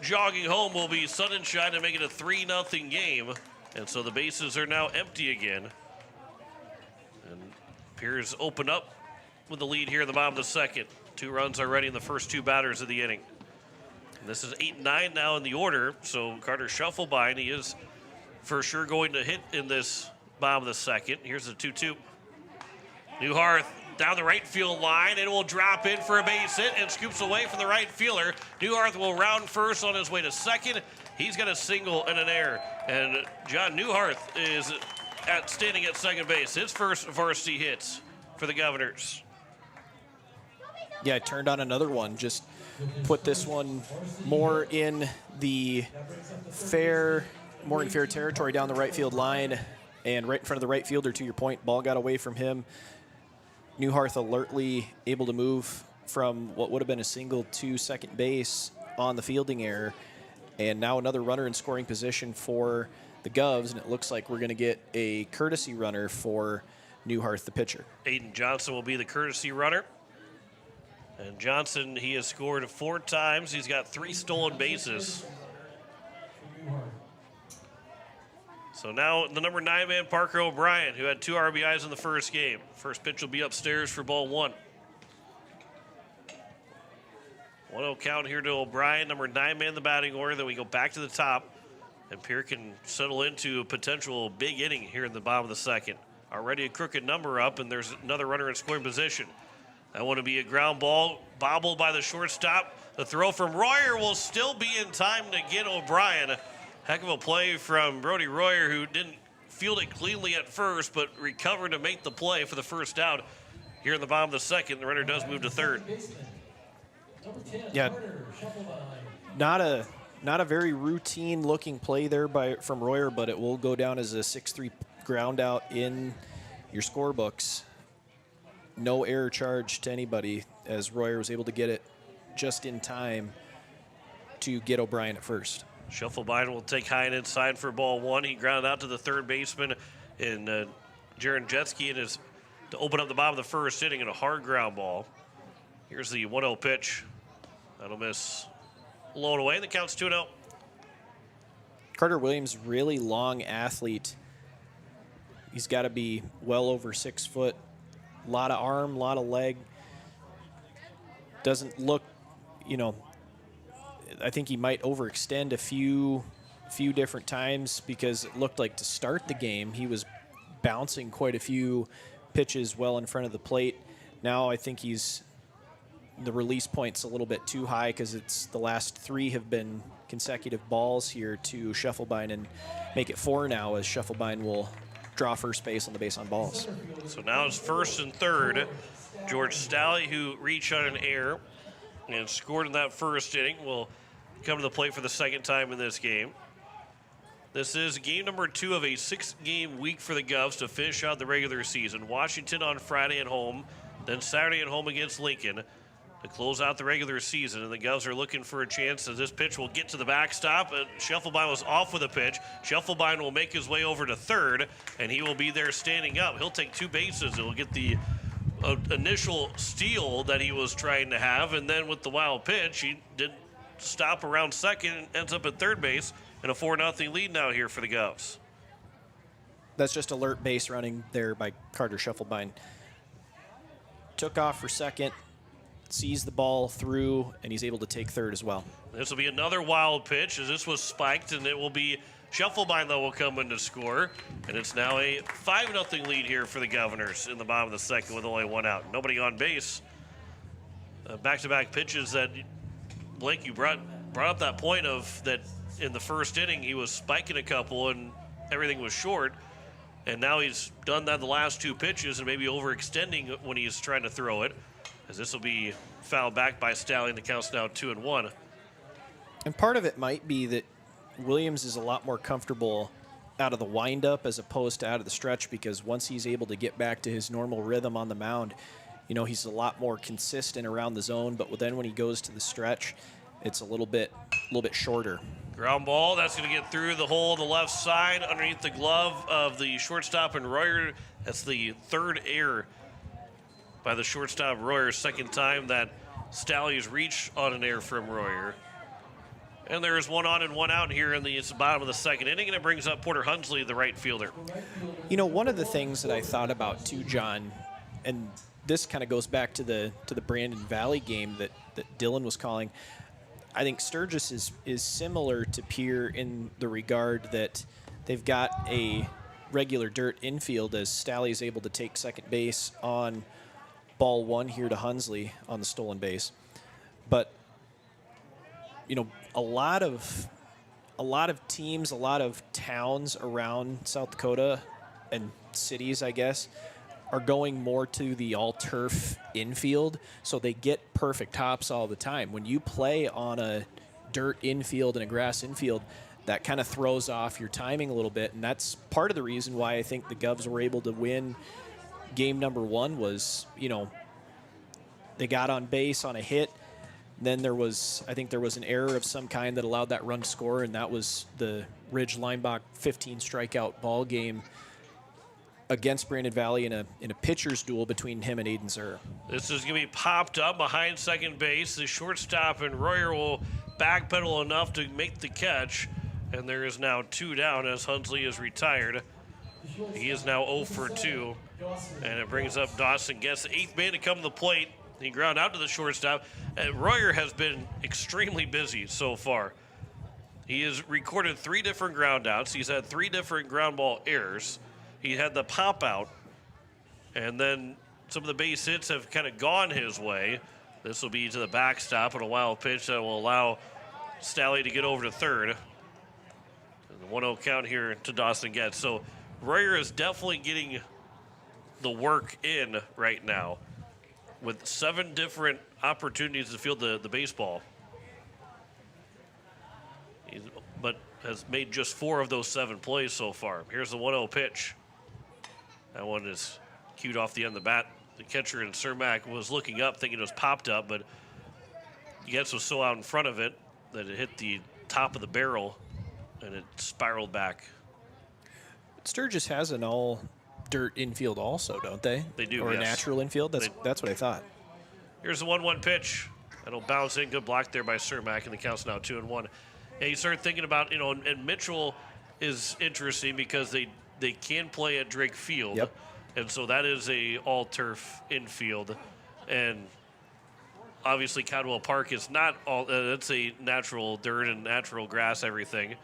jogging home will be Sonnenschein to make it a 3-0 game. And so the bases are now empty again. And Pierre's open up with the lead here in the bottom of the second. 2 runs already in the first 2 batters of the inning. And this is 8-9 now in the order, so Carter shuffle by, and he is for sure going to hit in this bottom of the second. Here's the 2-2. Newharth down the right field line, and will drop in for a base hit and scoops away from the right fielder. Newharth will round first on his way to second. He's got a single and an error, and John Newharth is standing at second base. His first varsity hits for the Governors. Yeah, turned on another one, just put this one more in fair territory down the right field line, and right in front of the right fielder, to your point. Ball got away from him. Newharth alertly able to move from what would have been a single to second base on the fielding error, and now another runner in scoring position for the Govs, and it looks like we're going to get a courtesy runner for Newharth, the pitcher. Aiden Johnson will be the courtesy runner. And Johnson, he has scored 4 times. He's got 3 stolen bases. So now the number 9 man, Parker O'Brien, who had 2 RBIs in the first game. First pitch will be upstairs for ball 1. 1-0 count here to O'Brien, number 9 man in the batting order. Then we go back to the top, and Pierre can settle into a potential big inning here in the bottom of the second. Already a crooked number up, and there's another runner in scoring position. That one to be a ground ball, bobbled by the shortstop. The throw from Royer will still be in time to get O'Brien. Heck of a play from Brody Royer, who didn't field it cleanly at first, but recovered to make the play for the first out. Here in the bottom of the second, the runner does move to third. Yeah, not a very routine looking play there from Royer, but it will go down as a 6-3 ground out in your scorebooks. No error charge to anybody, as Royer was able to get it just in time to get O'Brien at first. Scheffelbein will take high and inside for ball one. He grounded out to the third baseman in Jaron Jetski, and is to open up the bottom of the first inning in a hard ground ball. Here's the 1-0 pitch. That'll miss low and away. The count's 2-0. Carter Williams, really long athlete. He's got to be well over 6 foot. A lot of arm, a lot of leg. Doesn't look, I think he might overextend a few different times, because it looked like to start the game he was bouncing quite a few pitches well in front of the plate. Now I think the release point's a little bit too high, because it's the last 3 have been consecutive balls here to Scheffelbein, and make it 4 now, as Scheffelbein will draw first base on the base on balls. So now it's first and third. George Stalley, who reached on an error and scored in that first inning, will come to the plate for the second time in this game. This is game number 2 of a 6-game week for the Govs to finish out the regular season. Washington on Friday at home, then Saturday at home against Lincoln to close out the regular season. And the Govs are looking for a chance as this pitch will get to the backstop. Scheffelbein was off with a pitch. Scheffelbein will make his way over to third, and he will be there standing up. He'll take 2 bases. He'll get the initial steal that he was trying to have, and then with the wild pitch, he didn't stop around second and ends up at third base, and a 4-0 lead now here for the Govs. That's just alert base running there by Carter Scheffelbein. Took off for second, sees the ball through, and he's able to take third as well. This will be another wild pitch, as this was spiked, and it will be Scheffelbein that will come in to score. And it's now a 5-0 lead here for the Governors in the bottom of the second with only 1 out. Nobody on base. Back-to-back pitches that, Blake, you brought up that point of that in the first inning he was spiking a couple and everything was short. And now he's done that the last 2 pitches and maybe overextending when he's trying to throw it, as this will be fouled back by Stallion. The count's now 2-1. And part of it might be that Williams is a lot more comfortable out of the windup as opposed to out of the stretch, because once he's able to get back to his normal rhythm on the mound, he's a lot more consistent around the zone. But then when he goes to the stretch, it's a little bit shorter. Ground ball, that's going to get through the hole on the left side underneath the glove of the shortstop and Royer. That's the 3rd error by the shortstop Royer, 2nd time that Stallions reached on an error from Royer. And there's 1 on and 1 out here in the bottom of the second inning, and it brings up Porter Hunsley, the right fielder. One of the things that I thought about too, John, and this kind of goes back to the Brandon Valley game that Dylan was calling. I think Sturgis is similar to Pierre in the regard that they've got a regular dirt infield, as Stalley is able to take second base on ball 1 here to Hunsley on the stolen base. But a lot of teams, a lot of towns around South Dakota and cities, I guess, are going more to the all-turf infield, so they get perfect hops all the time. When you play on a dirt infield and a grass infield, that kind of throws off your timing a little bit, and that's part of the reason why I think the Govs were able to win game number 1 was, they got on base on a hit. Then I think there was an error of some kind that allowed that run to score, and that was the Ridge Leinbach 15 strikeout ball game against Brandon Valley in a pitcher's duel between him and Aiden Zur. This is going to be popped up behind second base. The shortstop and Royer will backpedal enough to make the catch, and there is now 2 down as Hunsley is retired. He is now 0 for 2, and it brings up Dawson Guess, the 8th man to come to the plate He ground out to the shortstop. Royer has been extremely busy so far. He has recorded 3 different ground outs. He's had 3 different ground ball errors. He had the pop out, and then some of the base hits have kind of gone his way. This will be to the backstop and a wild pitch that will allow Stalley to get over to third. And the 1-0 count here to Dawson Getz. So Royer is definitely getting the work in right now with 7 different opportunities to field the baseball. But has made just 4 of those 7 plays so far. Here's the 1-0 pitch. That one is cued off the end of the bat. The catcher in Cermak was looking up thinking it was popped up, but Getz was so out in front of it that it hit the top of the barrel and it spiraled back. Sturgis has an all dirt infield also, don't they? They do, Or yes. a natural infield? That's what I thought. Here's the 1-1 pitch. That'll bounce in. Good block there by Cermak, and the count's now 2-1. Yeah, you start thinking about, and Mitchell is interesting because they can play at Drake Field. Yep. And so that is a all-turf infield. And obviously Cadwell Park is not all, it's a natural dirt and natural grass, everything.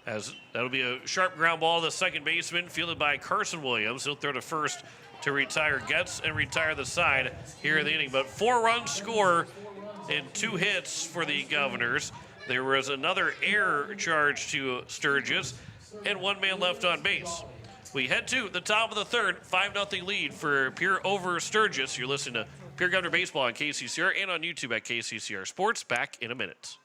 As that'll be a sharp ground ball to the second baseman, fielded by Carson Williams. He'll throw to first to retire Getz and retire the side here in the inning. But 4 runs score and 2 hits for the Governors. There was another error charge to Sturgis and 1 man left on base. We head to the top of the third, 5-0 lead for Pierre over Sturgis. You're listening to Pierre Governor Baseball on KCCR and on YouTube at KCCR Sports. Back in a minute.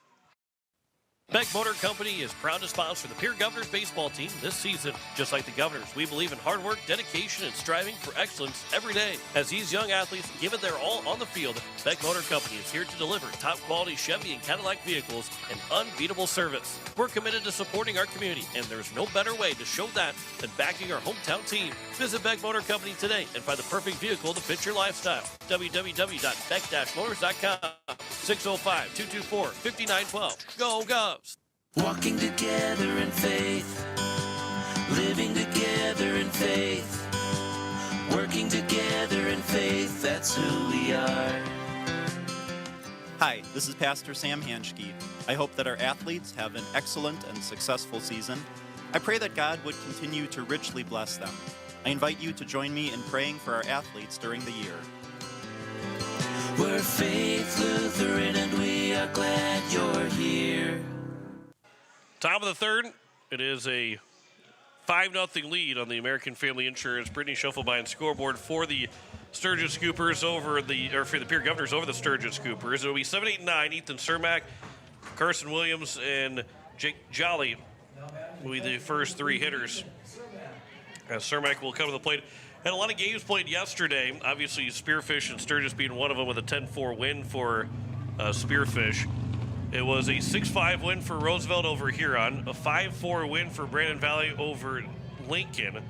Beck Motor Company is proud to sponsor the Pierre Governors baseball team this season. Just like the Governors, we believe in hard work, dedication, and striving for excellence every day. As these young athletes give it their all on the field, Beck Motor Company is here to deliver top-quality Chevy and Cadillac vehicles and unbeatable service. We're committed to supporting our community, and there's no better way to show that than backing our hometown team. Visit Beck Motor Company today and find the perfect vehicle to fit your lifestyle. www.beck-motors.com. 605-224-5912. Go Govs! Walking together in faith, living together in faith, working together in faith, that's who we are. Hi, this is Pastor Sam Hanschke. I hope that our athletes have an excellent and successful season. I pray that God would continue to richly bless them. I invite you to join me in praying for our athletes during the year. We're Faith Lutheran and we are glad you're here. Top of the third, it is a 5-0 lead on the American Family Insurance Brittany Schuffelbein scoreboard for the Sturgis Scoopers for the Pierre Governors over the Sturgis Scoopers. It'll be 7-8-9. Ethan Cermak, Carson Williams, and Jake Jolly will be the first 3 hitters. As Cermak will come to the plate. Had a lot of games played yesterday. Obviously, Spearfish and Sturgis being one of them with a 10-4 win for Spearfish. It was a 6-5 win for Roosevelt over Huron, a 5-4 win for Brandon Valley over Lincoln.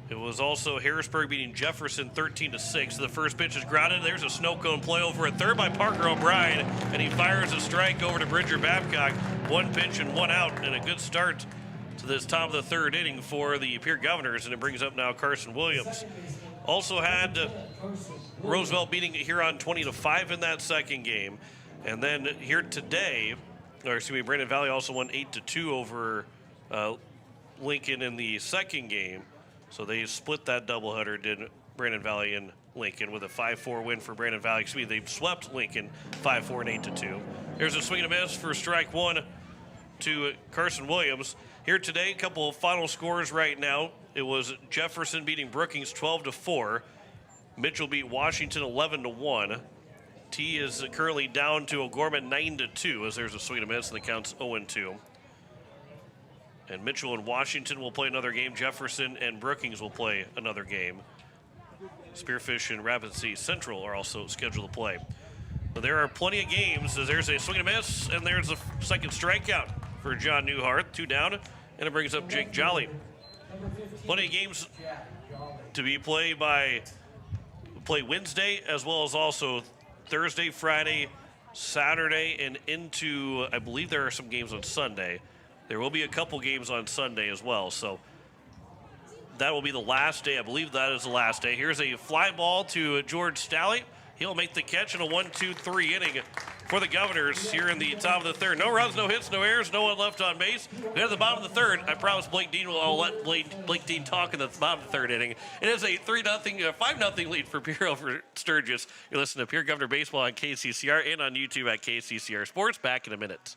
It was also Harrisburg beating Jefferson 13-6. The first pitch is grounded. There's a snow cone play over at third by Parker O'Brien, and he fires a strike over to Bridger Babcock. 1 pitch and 1 out, and a good start to this top of the third inning for the Pierre Governors, and it brings up now Carson Williams. Also had Roosevelt beating Huron 20-5 in that second game. And then here today, Brandon Valley also won 8-2 over Lincoln in the second game. So they split that doubleheader, did Brandon Valley and Lincoln, with a 5-4 win for Brandon Valley. They swept Lincoln 5-4 and 8-2. Here's a swing and a miss for strike 1 to Carson Williams. Here today, a couple of final scores right now. It was Jefferson beating Brookings 12-4. Mitchell beat Washington 11-1. T is currently down to O'Gorman 9-2 as there's a swing and a miss, and the count's 0-2. And Mitchell and Washington will play another game. Jefferson and Brookings will play another game. Spearfish and Rapid City Central are also scheduled to play. But there are plenty of games as there's a swing and a miss, and there's a second strikeout for John Newhart. 2 down, and it brings up Jake Jolly. Plenty of games to be played play Wednesday as well as also Thursday, Friday, Saturday, and into, I believe there are some games on Sunday. There will be a couple games on Sunday as well. So that will be the last day. I believe that is the last day. Here's a fly ball to George Stalley. He'll make the catch in a 1-2-3 inning for the Governors here in the top of the third. No runs, no hits, no errors, no one left on base. We have the bottom of the third. I promise I'll let Blake Dean talk in the bottom of the third inning. It is a 5-0 lead for Pierre over Sturgis. You're listening to Pierre Governor Baseball on KCCR and on YouTube at KCCR Sports. Back in a minute.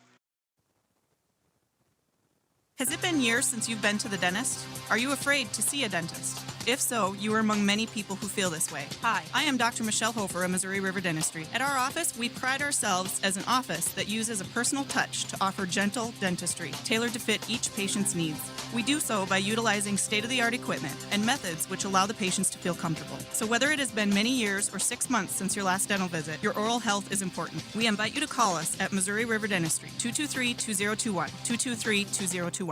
Has it been years since you've been to the dentist? Are you afraid to see a dentist? If so, you are among many people who feel this way. Hi, I am Dr. Michelle Hofer of Missouri River Dentistry. At our office, we pride ourselves as an office that uses a personal touch to offer gentle dentistry, tailored to fit each patient's needs. We do so by utilizing state-of-the-art equipment and methods which allow the patients to feel comfortable. So whether it has been many years or 6 months since your last dental visit, your oral health is important. We invite you to call us at Missouri River Dentistry, 223-2021, 223-2021.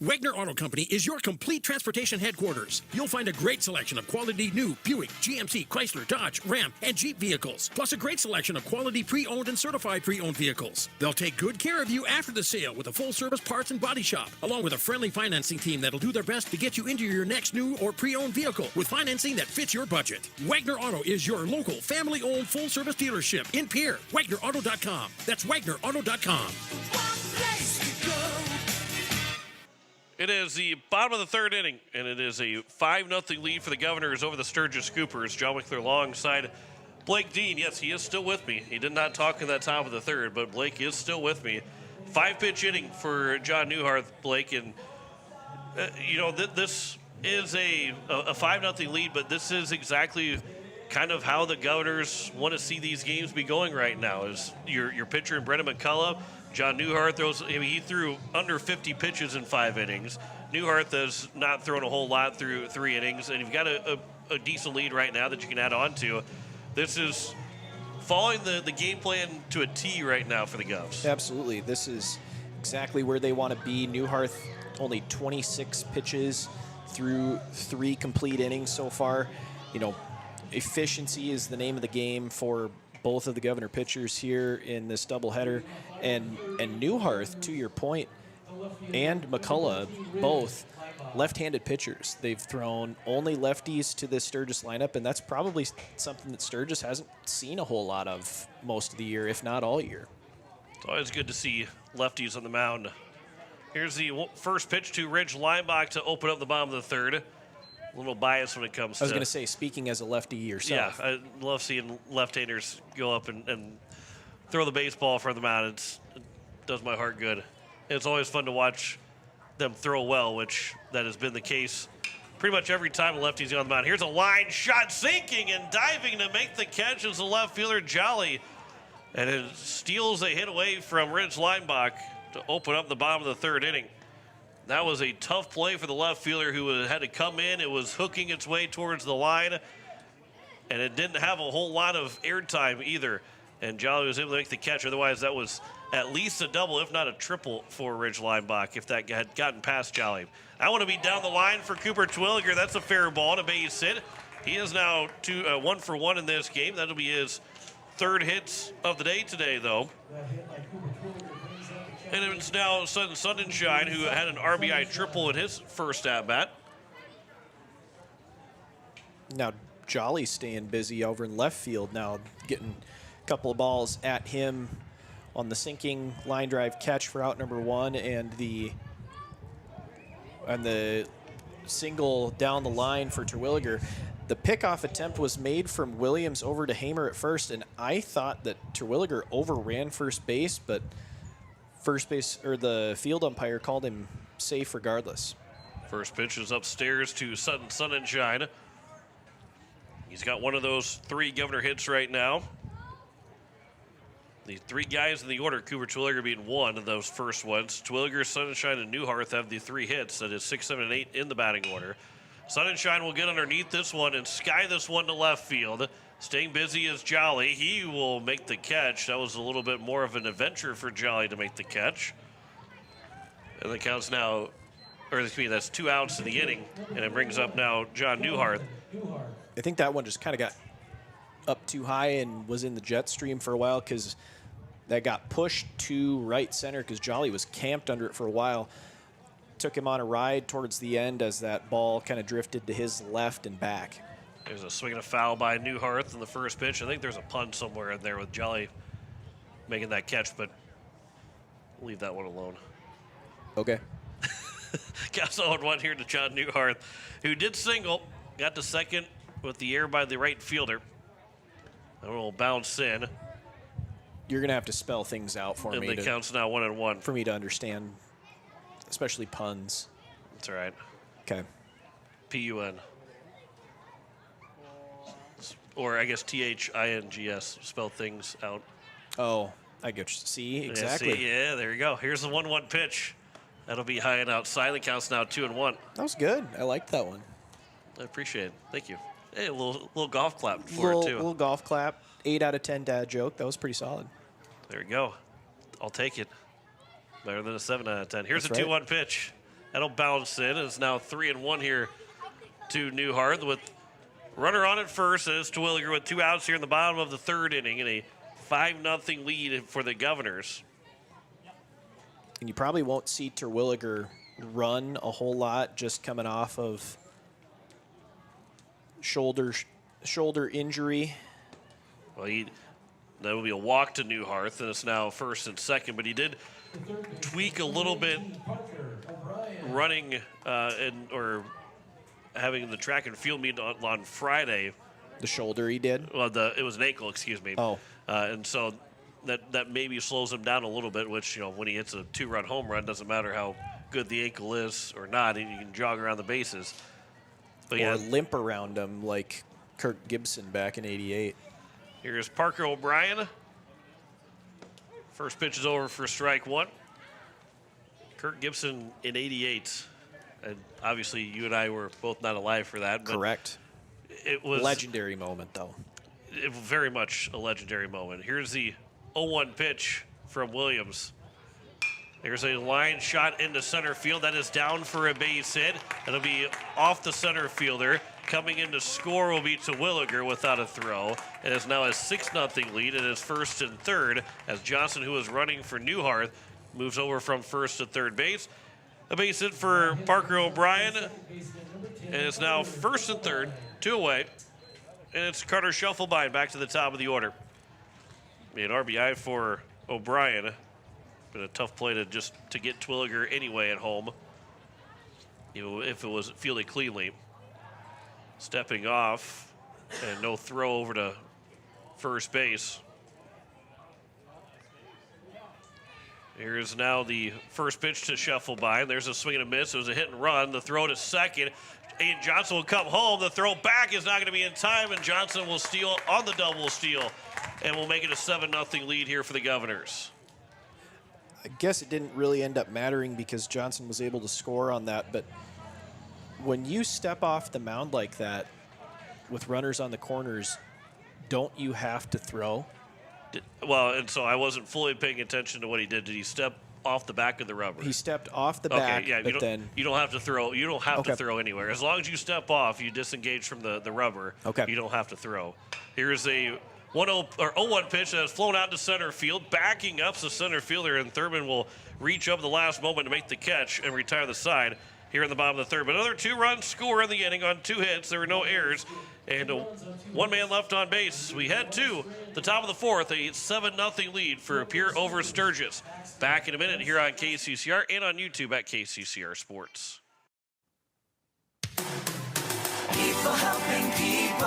Wagner Auto Company is your complete transportation headquarters. You'll find a great selection of quality new Buick, GMC, Chrysler, Dodge, Ram, and Jeep vehicles, plus a great selection of quality pre-owned and certified pre-owned vehicles. They'll take good care of you after the sale with a full-service parts and body shop, along with a friendly financing team that'll do their best to get you into your next new or pre-owned vehicle with financing that fits your budget. Wagner Auto is your local, family-owned, full-service dealership in Pierre. WagnerAuto.com. That's WagnerAuto.com. It is the bottom of the third inning, and it is a 5-0 lead for the Governors over the Sturgis Scoopers. John Wickler alongside Blake Dean. Yes, he is still with me. He did not talk in that top of the third, but Blake is still with me. 5-pitch inning for John Newhart, Blake, and this is a 5-0 lead, but this is exactly kind of how the Governors want to see these games be going right now. Is your pitcher in Brendan McCullough. John Newhart he threw under 50 pitches in 5 innings. Newhart has not thrown a whole lot through 3 innings, and you've got a decent lead right now that you can add on to. This is following the game plan to a T right now for the Govs. Absolutely. This is exactly where they want to be. Newhart only 26 pitches through 3 complete innings so far. Efficiency is the name of the game for both of the Governor pitchers here in this doubleheader. And Newhart, to your point, and McCullough, both left-handed pitchers. They've thrown only lefties to this Sturgis lineup, and that's probably something that Sturgis hasn't seen a whole lot of most of the year, if not all year. It's always good to see lefties on the mound. Here's the first pitch to Ridge Lineback to open up the bottom of the third. A little biased when it comes to... I was going to say, speaking as a lefty yourself. Yeah, I love seeing left-handers go up and throw the baseball from the mound. It does my heart good. It's always fun to watch them throw well, which that has been the case pretty much every time a lefty's on the mound. Here's a line shot, sinking and diving to make the catch is the left fielder, Jolly. And it steals a hit away from Ridge Lineback to open up the bottom of the third inning. That was a tough play for the left fielder who had to come in. It was hooking its way towards the line, and it didn't have a whole lot of airtime either. And Jolly was able to make the catch. Otherwise, that was at least a double, if not a triple, for Ridge Lineback if that had gotten past Jolly. I want to be down the line for Cooper Twilliger. That's a fair ball and a base hit. He is now 1 for 1 in this game. That'll be his 3rd hits of the day today, though. And it's now Sutton Sundenshine, who had an RBI triple in his first at-bat. Now, Jolly's staying busy over in left field now, getting a couple of balls at him on the sinking line drive catch for out number 1 and the single down the line for Terwilliger. The pickoff attempt was made from Williams over to Hamer at first, and I thought that Terwilliger overran first base, but first base or the field umpire called him safe regardless. First pitch is upstairs to Sutton Sunshine. He's got one of those 3 Governor hits right now. The 3 guys in the order, Cooper Twilliger being one of those first ones. Twilliger, Sunshine, and Newhart have the 3 hits. That is 6, 7, and 8 in the batting order. Sunshine will get underneath this one and sky this one to left field. Staying busy is Jolly. He will make the catch. That was a little bit more of an adventure for Jolly to make the catch. And the count's now, that's 2 outs in the inning, and it brings up now John Newhart. I think that one just kind of got up too high and was in the jet stream for a while because that got pushed to right center because Jolly was camped under it for a while. Took him on a ride towards the end as that ball kind of drifted to his left and back. There's a swing and a foul by Newharth in the first pitch. I think there's a punt somewhere in there with Jolly making that catch, but leave that one alone. Okay. Counts 0-1 here to John Newharth, who did single, got to second with the air by the right fielder. A little bounce in. You're going to have to spell things out for me. And the count's now 1-1. For me to understand, especially puns. That's all right. Okay. P-U-N. Or I guess T-H-I-N-G-S. Spell things out. Oh, I get you. See, exactly. Yeah, see? Yeah, there you go. Here's the 1-1 pitch. That'll be high and outside. The count's now 2-1. That was good. I liked that one. I appreciate it. Thank you. Hey, a little golf clap for it, too. Little golf clap. 8 out of 10 dad joke. That was pretty solid. There you go. I'll take it. Better than a 7 out of 10. Here's That's a 2-1 right. pitch. That'll bounce in. It's now 3-1 here to Newharth with runner on at first. It's Terwilliger with 2 outs here in the bottom of the third inning and a 5-0 lead for the Governors. And you probably won't see Terwilliger run a whole lot, just coming off of shoulder injury. Well, that will be a walk to Newharth, and it's now first and second. But he did tweak a little bit running or having the track and field meet on Friday. The shoulder he did? Well, it was an ankle, excuse me. Oh. And so that maybe slows him down a little bit, which, when he hits a 2-run home run, doesn't matter how good the ankle is or not. He can jog around the bases. But Or limp around him like Kirk Gibson back in '88. Here's Parker O'Brien. First pitch is over for strike one. Kirk Gibson in '88. And obviously, you and I were both not alive for that. But Correct. It was legendary moment, though. It was very much a legendary moment. Here's the 0-1 pitch from Williams. There's a line shot into center field. That is down for a base hit. It'll be off the center fielder. Coming in to score will be Terwilliger without a throw. It is now a 6-0 lead. It is first and third as Johnson, who is running for Newharth, moves over from first to third base. A base hit for Parker O'Brien. And it's now first and third, 2 away. And it's Carter Shufflebein back to the top of the order. An RBI for O'Brien. Been a tough play to get Terwilliger anyway at home. If it was fielded cleanly. Stepping off and no throw over to first base. Here's now the first pitch to Shufflebein. There's a swing and a miss. It was a hit and run. The throw to second. And Johnson will come home. The throw back is not going to be in time, and Johnson will steal on the double steal. And we'll make it a 7-0 lead here for the Governors. I guess it didn't really end up mattering because Johnson was able to score on that, but when you step off the mound like that with runners on the corners, don't you have to throw? Well, and so I wasn't fully paying attention to what he did. Did he step off the back of the rubber? He stepped off the back, yeah, but then you don't have to throw. You don't have to throw anywhere. As long as you step off, you disengage from the rubber. Okay. You don't have to throw. Here's a 0-1 pitch that has flown out to center field, backing up the center fielder, and Thurman will reach up at the last moment to make the catch and retire the side here in the bottom of the third. But another 2-run score in the inning on 2 hits. There were no errors, and 1 man left on base. We head to the top of the fourth, a 7-0 lead for Pierre over Sturgis. Back in a minute here on KCCR and on YouTube at KCCR Sports. People helping people.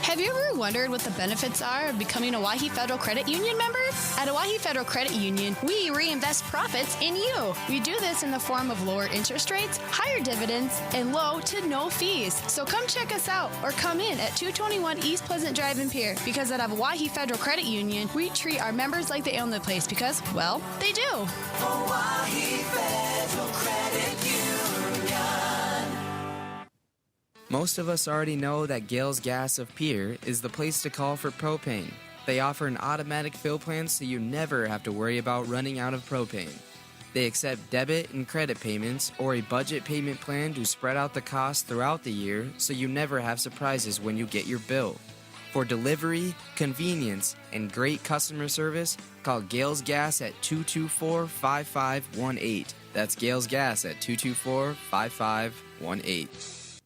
Have you ever wondered what the benefits are of becoming a Owyhee Federal Credit Union member? At Owyhee Federal Credit Union, we reinvest profits in you. We do this in the form of lower interest rates, higher dividends, and low to no fees. So come check us out or come in at 221 East Pleasant Drive in Pierre, because at Owyhee Federal Credit Union, we treat our members like they own the place because, well, they do. Owyhee Federal Credit Union. Most of us already know that Gales Gas of Pierre is the place to call for propane. They offer an automatic fill plan so you never have to worry about running out of propane. They accept debit and credit payments or a budget payment plan to spread out the cost throughout the year so you never have surprises when you get your bill. For delivery, convenience, and great customer service, call Gales Gas at 224-5518. That's Gales Gas at 224-5518.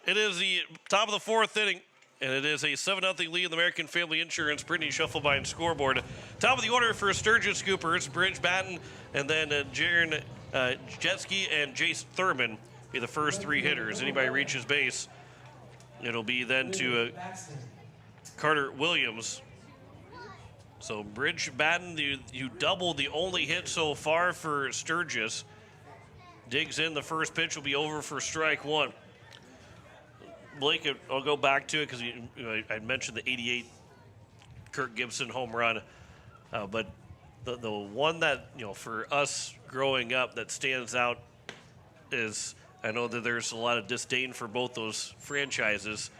It is the top of the fourth inning, and it is a 7-0 lead in the American Family Insurance Brittany Schuffelbein scoreboard. Top of the order for Sturgis Scoopers, Bridge Batten, and then Jaron Jetski and Jace Thurman be the first three hitters. Anybody reaches base, it'll be then to Carter Williams. So Bridge Batten, you doubled the only hit so far for Sturgis. Digs in, the first pitch will be over for strike one. Blake, I'll go back to it because I mentioned the 88 Kirk Gibson home run. But the one that, for us growing up that stands out is, I know that there's a lot of disdain for both those franchises,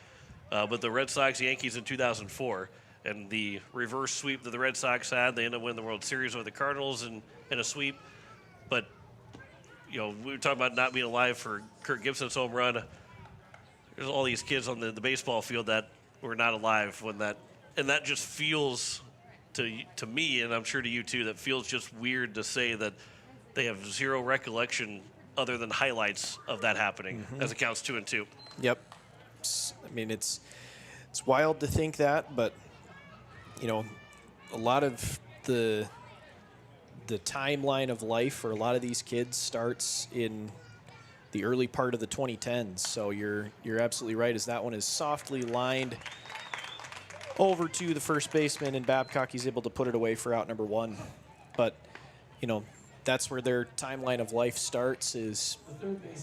but the Red Sox Yankees in 2004 and the reverse sweep that the Red Sox had, they ended up winning the World Series over the Cardinals in a sweep. But, we were talking about not being alive for Kirk Gibson's home run. There's all these kids on the baseball field that were not alive when that, and that just feels to me, and I'm sure to you too, that feels just weird to say that they have zero recollection other than highlights of that happening as it counts 2-2. Yep. I mean, it's wild to think that, but a lot of the timeline of life for a lot of these kids starts in the early part of the 2010s. So you're absolutely right, as that one is softly lined over to the first baseman, and Babcock, he's able to put it away for out number one. But, that's where their timeline of life starts, is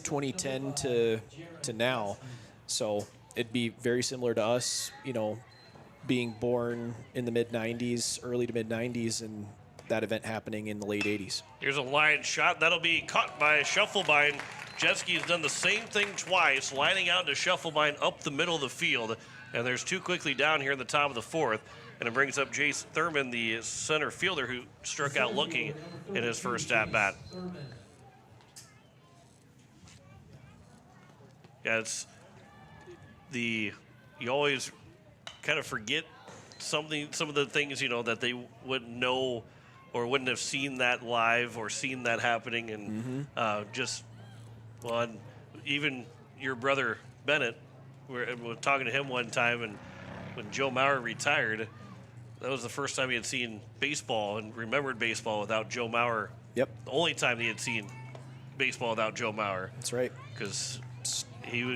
2010 to now. So it'd be very similar to us, being born in the mid-90s, early to mid-90s, and that event happening in the late 80s. Here's a line shot. That'll be caught by Schuffelbein. Jetski's done the same thing twice, lining out to Schuffelbein up the middle of the field. And there's two quickly down here in the top of the fourth. And it brings up Jace Thurman, the center fielder, who struck out looking in his first at-bat. Yeah, you always kind of forget some of the things, that they wouldn't know or wouldn't have seen that live or seen that happening. And and even your brother Bennett, we're talking to him one time, and when Joe Mauer retired, that was the first time he had seen baseball and remembered baseball without Joe Mauer. Yep. The only time he had seen baseball without Joe Mauer. That's right. Because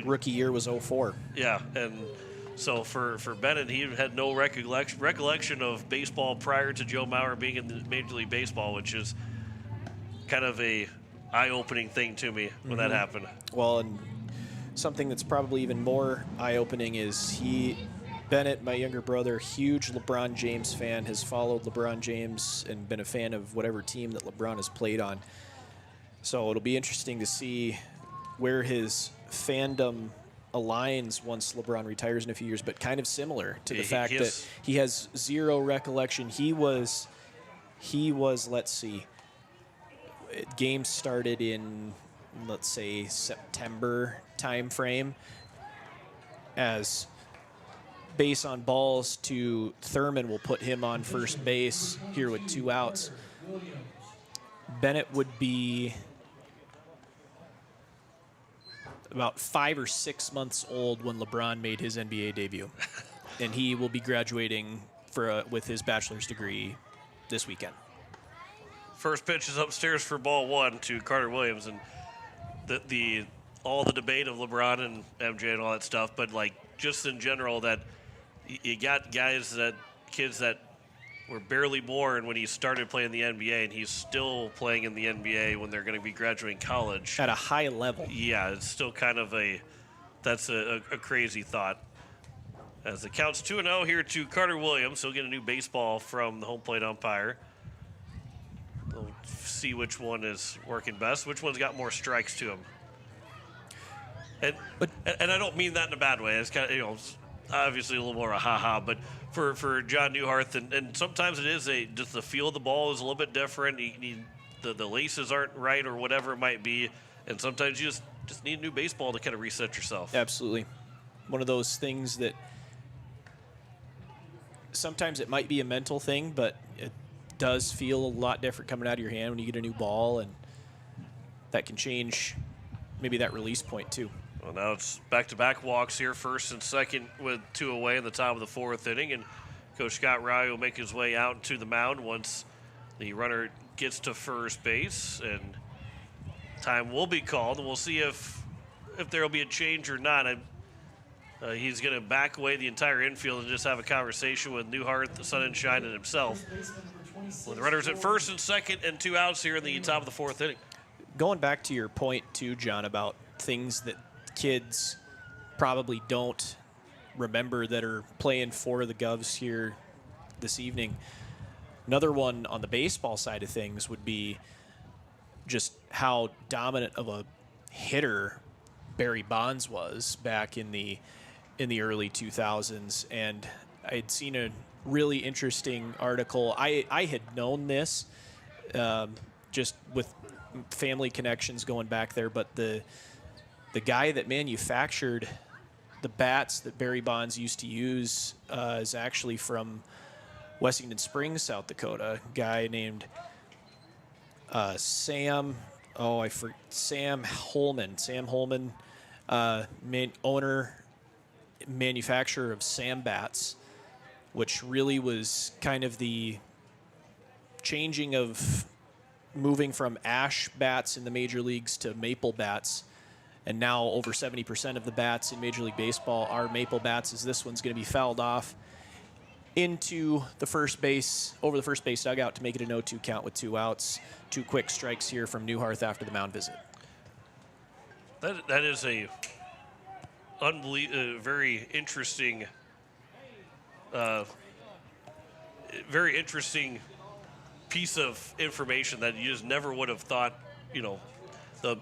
rookie year was 04. Yeah, and so for Bennett, he had no recollection of baseball prior to Joe Mauer being in the Major League Baseball, which is kind of a eye-opening thing to me when that happened. Well, and something that's probably even more eye-opening is Bennett, my younger brother, huge LeBron James fan, has followed LeBron James and been a fan of whatever team that LeBron has played on. So it'll be interesting to see where his fandom aligns once LeBron retires in a few years, but kind of similar to the fact that he has zero recollection. He was, let's see, games started in, let's say, September time frame, as base on balls to Thurman will put him on first base here with 2 outs. Bennett would be about 5 or 6 months old when LeBron made his NBA debut, and he will be graduating with his bachelor's degree this weekend. First pitch is upstairs for ball one to Carter Williams, and all the debate of LeBron and MJ and all that stuff, but just in general, that you got kids that were barely born when he started playing the NBA, and he's still playing in the NBA when they're going to be graduating college at a high level. Yeah, it's still kind of that's a crazy thought. As it counts 2-0 here to Carter Williams, he'll get a new baseball from the home plate umpire. We'll see which one is working best, which one's got more strikes to him. And I don't mean that in a bad way. It's kind of, obviously a little more a ha-ha, but for John Newhart, and sometimes it is just the feel of the ball is a little bit different. The laces aren't right or whatever it might be, and sometimes you just need a new baseball to kind of reset yourself. Absolutely. One of those things that sometimes it might be a mental thing, but it does feel a lot different coming out of your hand when you get a new ball, and that can change maybe that release point too. Well, now it's back-to-back walks here, first and second with 2 away in the top of the 4th inning, and Coach Scott Rye will make his way out to the mound once the runner gets to first base, and time will be called, and we'll see if there will be a change or not. He's going to back away the entire infield and just have a conversation with Newhart, the Sunshine, and himself. With the runners at first and second and 2 outs here in the top of the 4th inning. Going back to your point, too, John, about things that kids probably don't remember that are playing for the Govs here this evening. Another one on the baseball side of things would be just how dominant of a hitter Barry Bonds was back in the early 2000s. And I had seen a really interesting article. I had known this just with family connections going back there, but the guy that manufactured the bats that Barry Bonds used to use is actually from Wessington Springs, South Dakota. A guy named Sam Holman. Sam Holman, manufacturer of Sam bats, which really was kind of the changing of moving from ash bats in the major leagues to maple bats. And now over 70% of the bats in Major League Baseball are maple bats, as this one's going to be fouled off into the first base, over the first base dugout to make it a 0-2 count with 2 outs. 2 quick strikes here from Newhart after the mound visit. That is a very interesting piece of information that you just never would have thought, the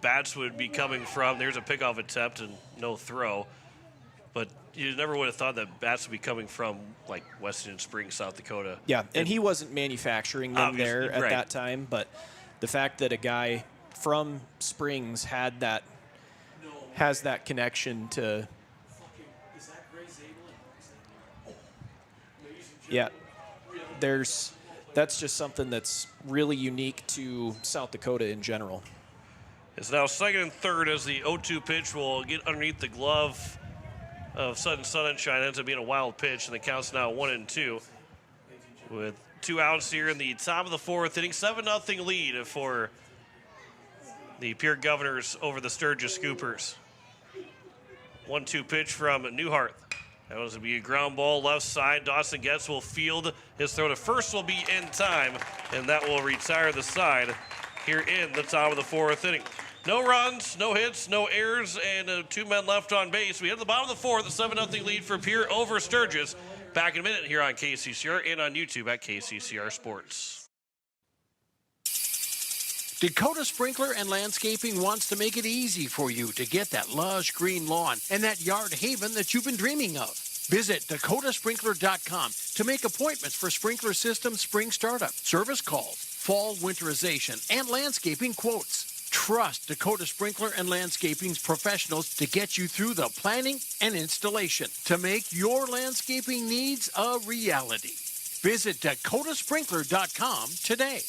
bats would be coming from. There's a pickoff attempt and no throw, but you never would have thought that bats would be coming from like Western Springs, South Dakota. Yeah, and he wasn't manufacturing them there at that time, but the fact that a guy from Springs has that connection to. Yeah, that's just something that's really unique to South Dakota in general. It's now second and third as the 0-2 pitch will get underneath the glove of Sudden Sunshine. Ends up being a wild pitch, and the count's now 1-2. With 2 outs here in the top of the 4th inning, 7-0 lead for the Pierre Governors over the Sturgis Scoopers. 1-2 pitch from Newhart. That was going to be a ground ball left side. Dawson Getz will field. His throw to first will be in time, and that will retire the side here in the top of the 4th inning. No runs, no hits, no errors, and 2 men left on base. We hit the bottom of the 4th, a 7-0 lead for Pierre over Sturgis. Back in a minute here on KCCR and on YouTube at KCCR Sports. Dakota Sprinkler and Landscaping wants to make it easy for you to get that lush green lawn and that yard haven that you've been dreaming of. Visit dakotasprinkler.com to make appointments for sprinkler system spring startup, service calls, fall winterization, and landscaping quotes. Trust Dakota Sprinkler and Landscaping's professionals to get you through the planning and installation to make your landscaping needs a reality. Visit dakotasprinkler.com today.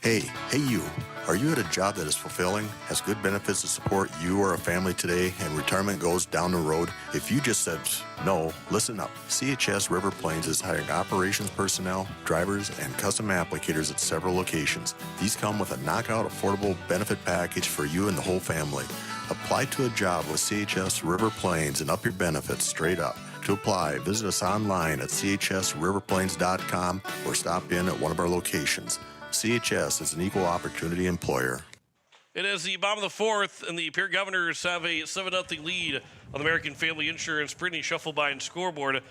Hey you. Are you at a job that is fulfilling, has good benefits to support you or a family today, and retirement goes down the road? If you just said no, listen up. CHS River Plains is hiring operations personnel, drivers, and custom applicators at several locations. These come with a knockout affordable benefit package for you and the whole family. Apply to a job with CHS River Plains and up your benefits straight up. To apply, visit us online at chsriverplains.com or stop in at one of our locations. CHS is an equal opportunity employer. It is the bottom of the 4th, and the Pierre Governors have a 7-0 lead on the American Family Insurance Brittany Shufflebine scoreboard. And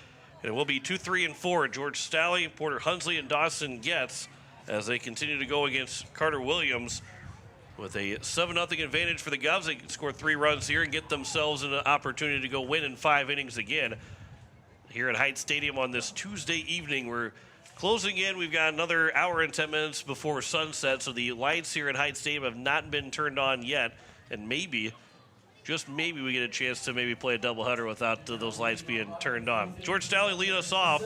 it will be 2, 3, and 4. George Stalley, Porter Hunsley, and Dawson Getz as they continue to go against Carter Williams with a 7-0 advantage for the Govs. They can score 3 runs here and get themselves an opportunity to go win in 5 innings again. Here at Heights Stadium on this Tuesday evening, we're closing in. We've got another hour and 10 minutes before sunset, so the lights here at Heights Stadium have not been turned on yet, and maybe, just maybe, we get a chance to maybe play a doubleheader without those lights being turned on. George Stalley lead us off.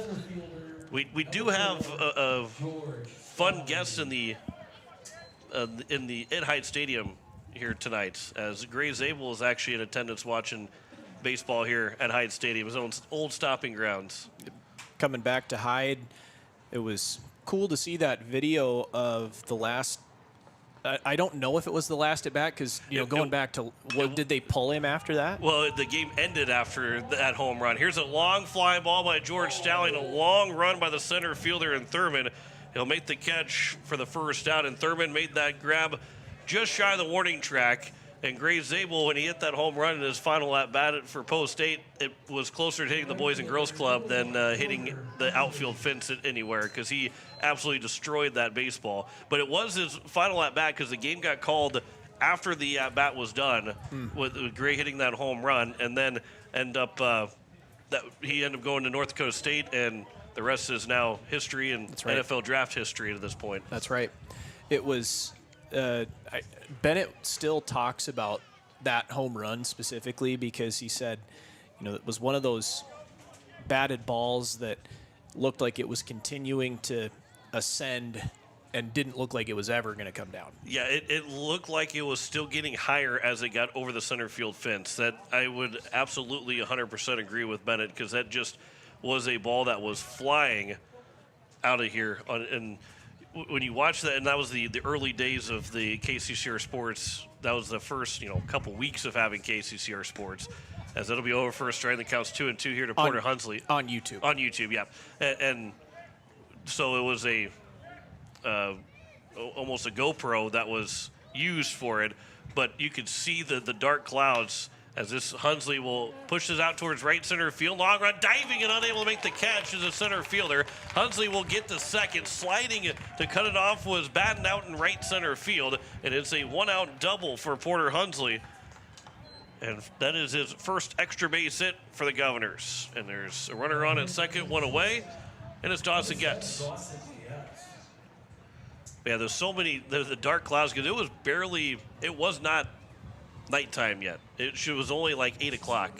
We do have a fun guest in the at Heights Stadium here tonight, as Gray Zabel is actually in attendance watching baseball here at Hyde Stadium, his own old stopping grounds. Coming back to Hyde, it was cool to see that video of the last. I don't know if it was the last at bat because going back to did they pull him after that? Well, the game ended after that home run. Here's a long fly ball by George Stalling, a long run by the center fielder in Thurman. He'll make the catch for the first out, and Thurman made that grab just shy of the warning track. And Gray Zabel, when he hit that home run in his final at-bat for Post 8, it was closer to hitting the Boys and Girls Club than hitting the outfield fence anywhere, because he absolutely destroyed that baseball. But it was his final at-bat because the game got called after the at-bat was done with Gray hitting that home run, and then he ended up going to North Dakota State, and the rest is now history and NFL draft history at this point. That's right. It was Bennett still talks about that home run specifically because he said, it was one of those batted balls that looked like it was continuing to ascend and didn't look like it was ever going to come down. Yeah, it looked like it was still getting higher as it got over the center field fence. That I would absolutely 100% agree with Bennett, because that just was a ball that was flying out of here. And when you watch that, and that was the early days of the KCCR Sports, that was the first couple weeks of having KCCR Sports, as it'll be over for a strike that counts 2-2 here to Porter Hunsley. On YouTube. On YouTube, yeah. And so it was almost a GoPro that was used for it, but you could see the dark clouds as this Hunsley will push this out towards right center field. Long run, diving and unable to make the catch as a center fielder. Hunsley will get the second. Sliding to cut it off was batting out in right center field, and it's a one-out double for Porter Hunsley. And that is his first extra base hit for the Governors. And there's a runner on at second, one away, and it's Dawson Getz. Yeah, there's so many, the dark clouds, because it was not nighttime yet. It was only like 8 o'clock.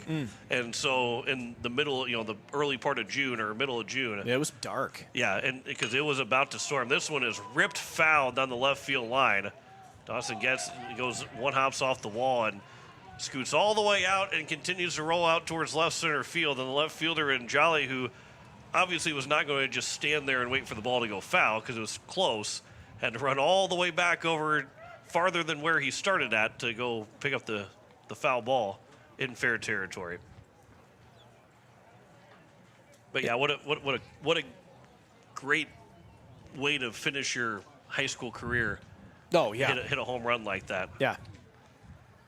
And so in the middle, the early part of June or middle of June. Yeah, it was dark. Yeah, and because it was about to storm. This one is ripped foul down the left field line. Dawson hops off the wall and scoots all the way out and continues to roll out towards left center field. And the left fielder in Jolly, who obviously was not going to just stand there and wait for the ball to go foul because it was close, had to run all the way back over farther than where he started at to go pick up the foul ball in fair territory. But yeah, what a great way to finish your high school career. Oh yeah, hit a home run like that. Yeah,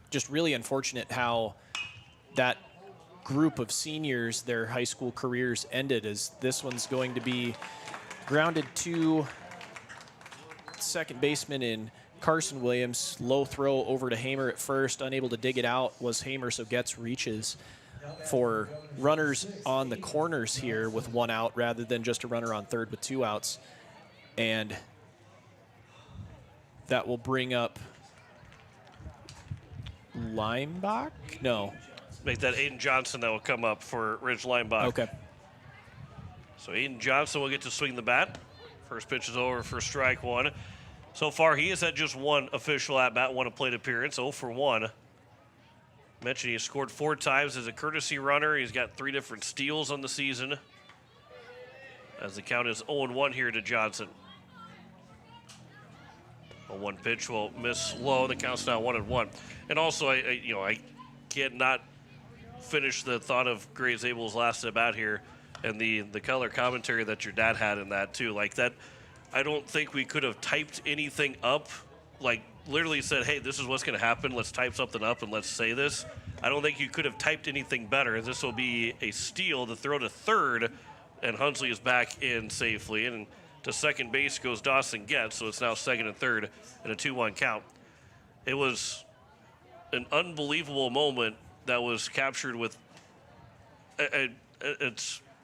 just really unfortunate how that group of seniors, their high school careers ended, as this one's going to be grounded to second baseman in Carson Williams. Low throw over to Hamer at first, unable to dig it out was Hamer, so Getz reaches for runners on the corners here with one out rather than just a runner on third with 2 outs. And that will bring up Leimbach? No. Make that Aiden Johnson that will come up for Ridge Leimbach. Okay. So Aiden Johnson will get to swing the bat. First pitch is over for strike one. So far, he has had just one official at-bat, one plate appearance, 0 for 1. Mentioned he has scored 4 times as a courtesy runner. He's got 3 different steals on the season, as the count is 0-1 here to Johnson. A 1 pitch will miss low. The count's now 1-1. And also, I can't not finish the thought of Gray Zabel's last at-bat here, and the color commentary that your dad had in that too. Like that, I don't think we could have typed anything up, like literally said, hey, this is what's going to happen. Let's type something up and let's say this. I don't think you could have typed anything better. This will be a steal. The throw to third, and Hunsley is back in safely. And to second base goes Dawson Getz, so it's now second and third and a 2-1 count. It was an unbelievable moment that was captured with, I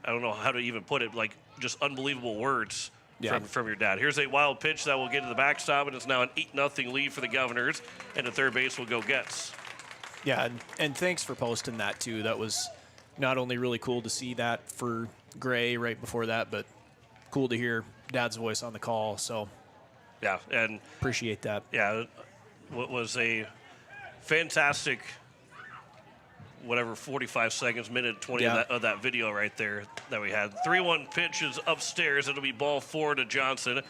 don't know how to even put it, like just unbelievable words. Yeah. From your dad. Here's a wild pitch that will get to the backstop, and it's now an 8-0 lead for the Governors, and the third base will go Getz. Yeah, and thanks for posting that too. That was not only really cool to see that for Gray right before that, but cool to hear Dad's voice on the call. So yeah, and appreciate that. Yeah, what was a fantastic, whatever, 45 seconds, minute 20 of that video right there that we had. 3-1 pitch is upstairs. It'll be ball 4 to Johnson.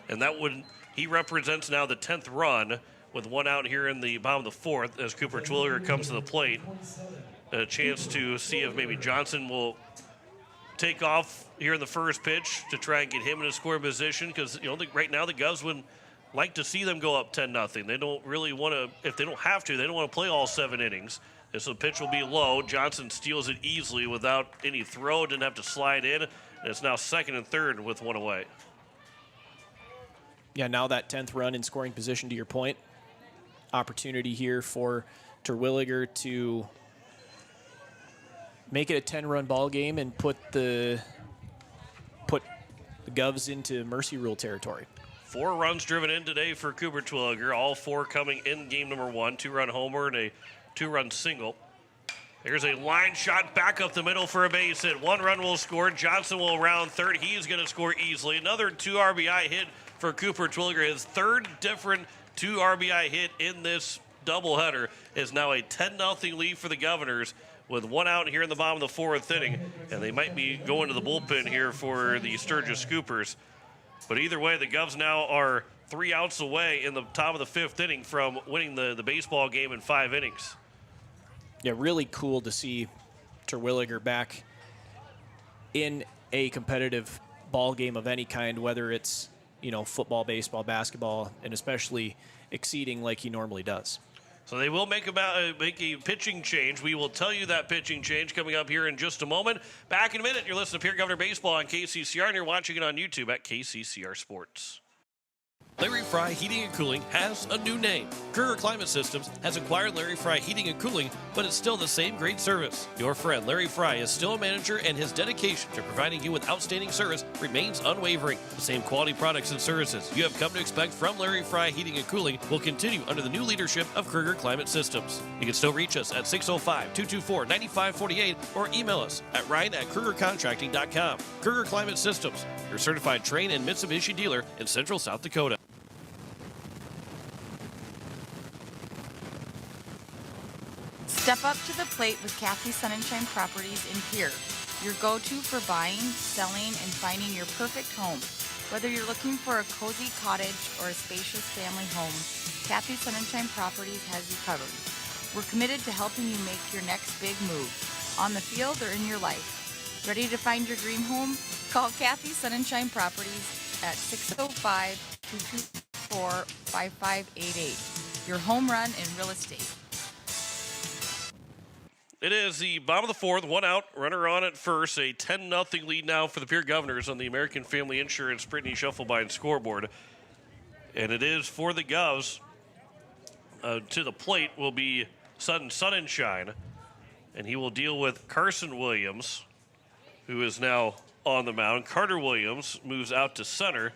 And he represents now the 10th run with one out here in the bottom of the 4th as Cooper Twilliger comes to the plate. A chance to see if maybe Johnson will take off here in the first pitch to try and get him in a scoring position, because right now the Govs would like to see them go up 10-0. They don't really want to, if they don't have to, they don't want to play all 7 innings. And so the pitch will be low. Johnson steals it easily without any throw, didn't have to slide in, and it's now 2nd and 3rd with 1 away. Yeah, now that 10th run in scoring position, to your point. Opportunity here for Terwilliger to make it a 10-run ball game and put the Govs into mercy rule territory. 4 runs driven in today for Cooper Twilliger, all 4 coming in game number 1. 2-run homer and a 2-run single. There's a line shot back up the middle for a base hit. 1 run will score. Johnson will round third. He's going to score easily. Another 2 RBI hit for Cooper Twilliger. His 3rd different 2 RBI hit in this doubleheader is now a 10-0 lead for the Governors, with 1 out here in the bottom of the 4th inning, and they might be going to the bullpen here for the Sturgis Scoopers. But either way, the Govs now are 3 outs away in the top of the 5th inning from winning the baseball game in 5 innings. Yeah, really cool to see Terwilliger back in a competitive ball game of any kind, whether it's football, baseball, basketball, and especially exceeding like he normally does. So they will make a pitching change. We will tell you that pitching change coming up here in just a moment. Back in a minute, you're listening to Pierre Governor Baseball on KCCR, and you're watching it on YouTube at KCCR Sports. Larry Fry Heating and Cooling has a new name. Kruger Climate Systems has acquired Larry Fry Heating and Cooling, but it's still the same great service. Your friend Larry Fry is still a manager, and his dedication to providing you with outstanding service remains unwavering. The same quality products and services you have come to expect from Larry Fry Heating and Cooling will continue under the new leadership of Kruger Climate Systems. You can still reach us at 605-224-9548 or email us at ryan@krugercontracting.com. Kruger Climate Systems, your certified Trane and Mitsubishi dealer in Central South Dakota. Step up to the plate with Kathy Sunshine Properties in Pierre, your go-to for buying, selling, and finding your perfect home. Whether you're looking for a cozy cottage or a spacious family home, Kathy Sunshine Properties has you covered. We're committed to helping you make your next big move, on the field or in your life. Ready to find your dream home? Call Kathy Sunshine Properties at 605-224-5588. Your home run in real estate. It is the bottom of the 4th, 1 out, runner on at first. A 10-0 lead now for the Pierre Governors on the American Family Insurance Brittany Shufflebind scoreboard. And it is for the Govs. To the plate will be Sutton Sunshine, and he will deal with Carson Williams, who is now on the mound. Carter Williams moves out to center,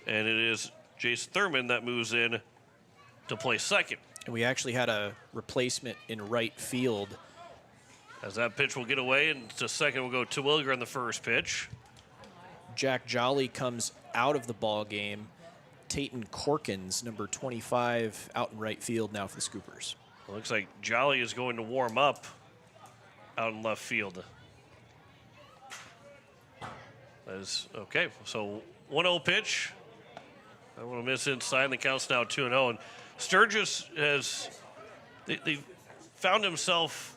and it is Jace Thurman that moves in to play second. And we actually had a replacement in right field. As that pitch will get away, and to second will go Terwilliger on the first pitch. Jack Jolly comes out of the ball game. Tayton Corkins, number 25, out in right field now for the Scoopers. It looks like Jolly is going to warm up out in left field. That is okay. So 1-0 pitch. I want to miss inside. The count's now 2-0. And Sturgis has they found himself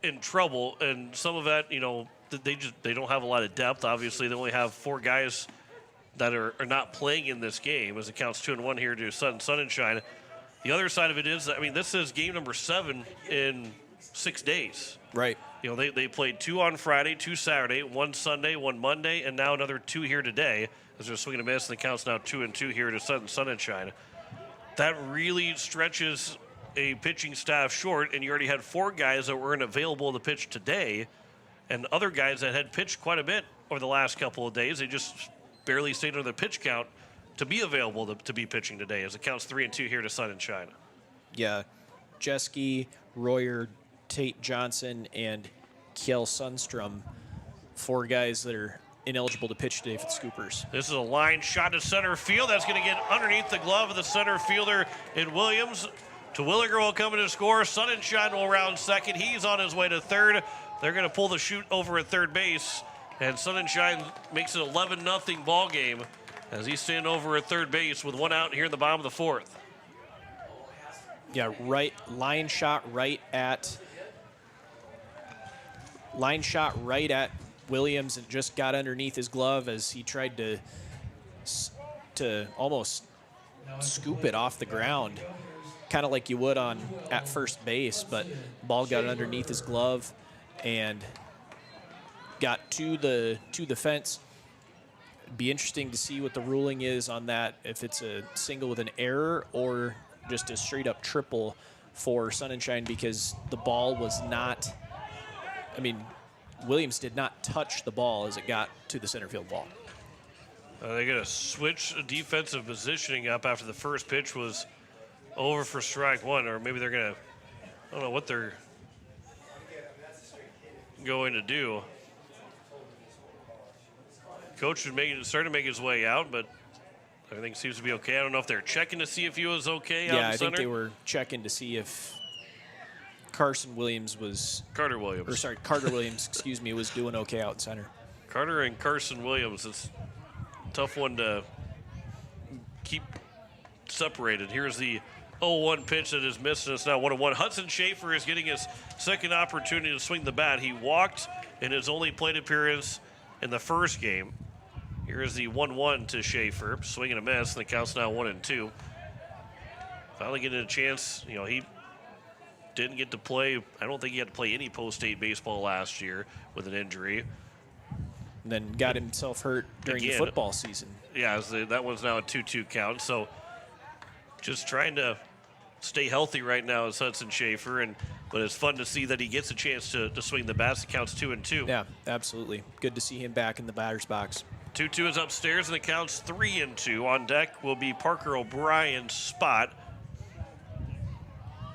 in trouble, and some of that, they don't have a lot of depth. Obviously, they only have 4 guys that are not playing in this game, as it counts 2-1 here to Sutton Sunshine. The other side of it is, this is game number 7 in 6 days. Right. They played 2 on Friday, 2 Saturday, 1 Sunday, 1 Monday, and now another 2 here today, as they're swinging a miss, and the count's now 2-2 here to Sutton Sunshine. That really stretches a pitching staff short, and you already had 4 guys that weren't available to pitch today, and other guys that had pitched quite a bit over the last couple of days. They just barely stayed on the pitch count to be available to be pitching today, as it counts 3-2 here to Sunshine. Yeah, Jeske, Royer, Tate Johnson, and Kjell Sundstrom, 4 guys that are ineligible to pitch today for the Scoopers. This is a line shot to center field. That's going to get underneath the glove of the center fielder in Williams. Terwilliger will come in to score. Sonnenschein will round second. He's on his way to third. They're going to pull the chute over at third base. And Sonnenschein makes it 11-0 ball game as he's standing over at third base with one out here in the bottom of the fourth. Yeah, line shot right at Williams and just got underneath his glove as he tried to almost scoop it off the ground, kind of like you would at first base, but ball got underneath his glove and got to the fence. It'd be interesting to see what the ruling is on that, if it's a single with an error or just a straight up triple for Sonnenschein, because the ball was not, Williams did not touch the ball as it got to the center field wall. They're going to switch defensive positioning up after the first pitch was over for strike one, or maybe they're going to, I don't know what they're going to do. Coach should start to make his way out, but everything seems to be okay. I don't know if they're checking to see if he was okay out in I center. think they were checking to see if Carter Williams, excuse me, was doing okay out in center. Carter and Carson Williams, it's a tough one to keep separated. Here's the 0-1 pitch that is missed, and it's now 1-1. Hudson Schaefer is getting his second opportunity to swing the bat. He walked in his only plate appearance in the first game. Here's the 1-1 to Schaefer, swing and a miss, and the count's now 1-2. Finally getting a chance. He didn't get to play. I don't think he had to play any post-state baseball last year with an injury. And then got himself hurt during the football season. Yeah, that one's now a 2-2 count. So just trying to stay healthy right now is Hudson Schaefer, but it's fun to see that he gets a chance to swing the bats. The count's 2-2. Yeah, absolutely. Good to see him back in the batter's box. 2-2 is upstairs, and the count's 3-2. On deck will be Parker O'Brien's spot,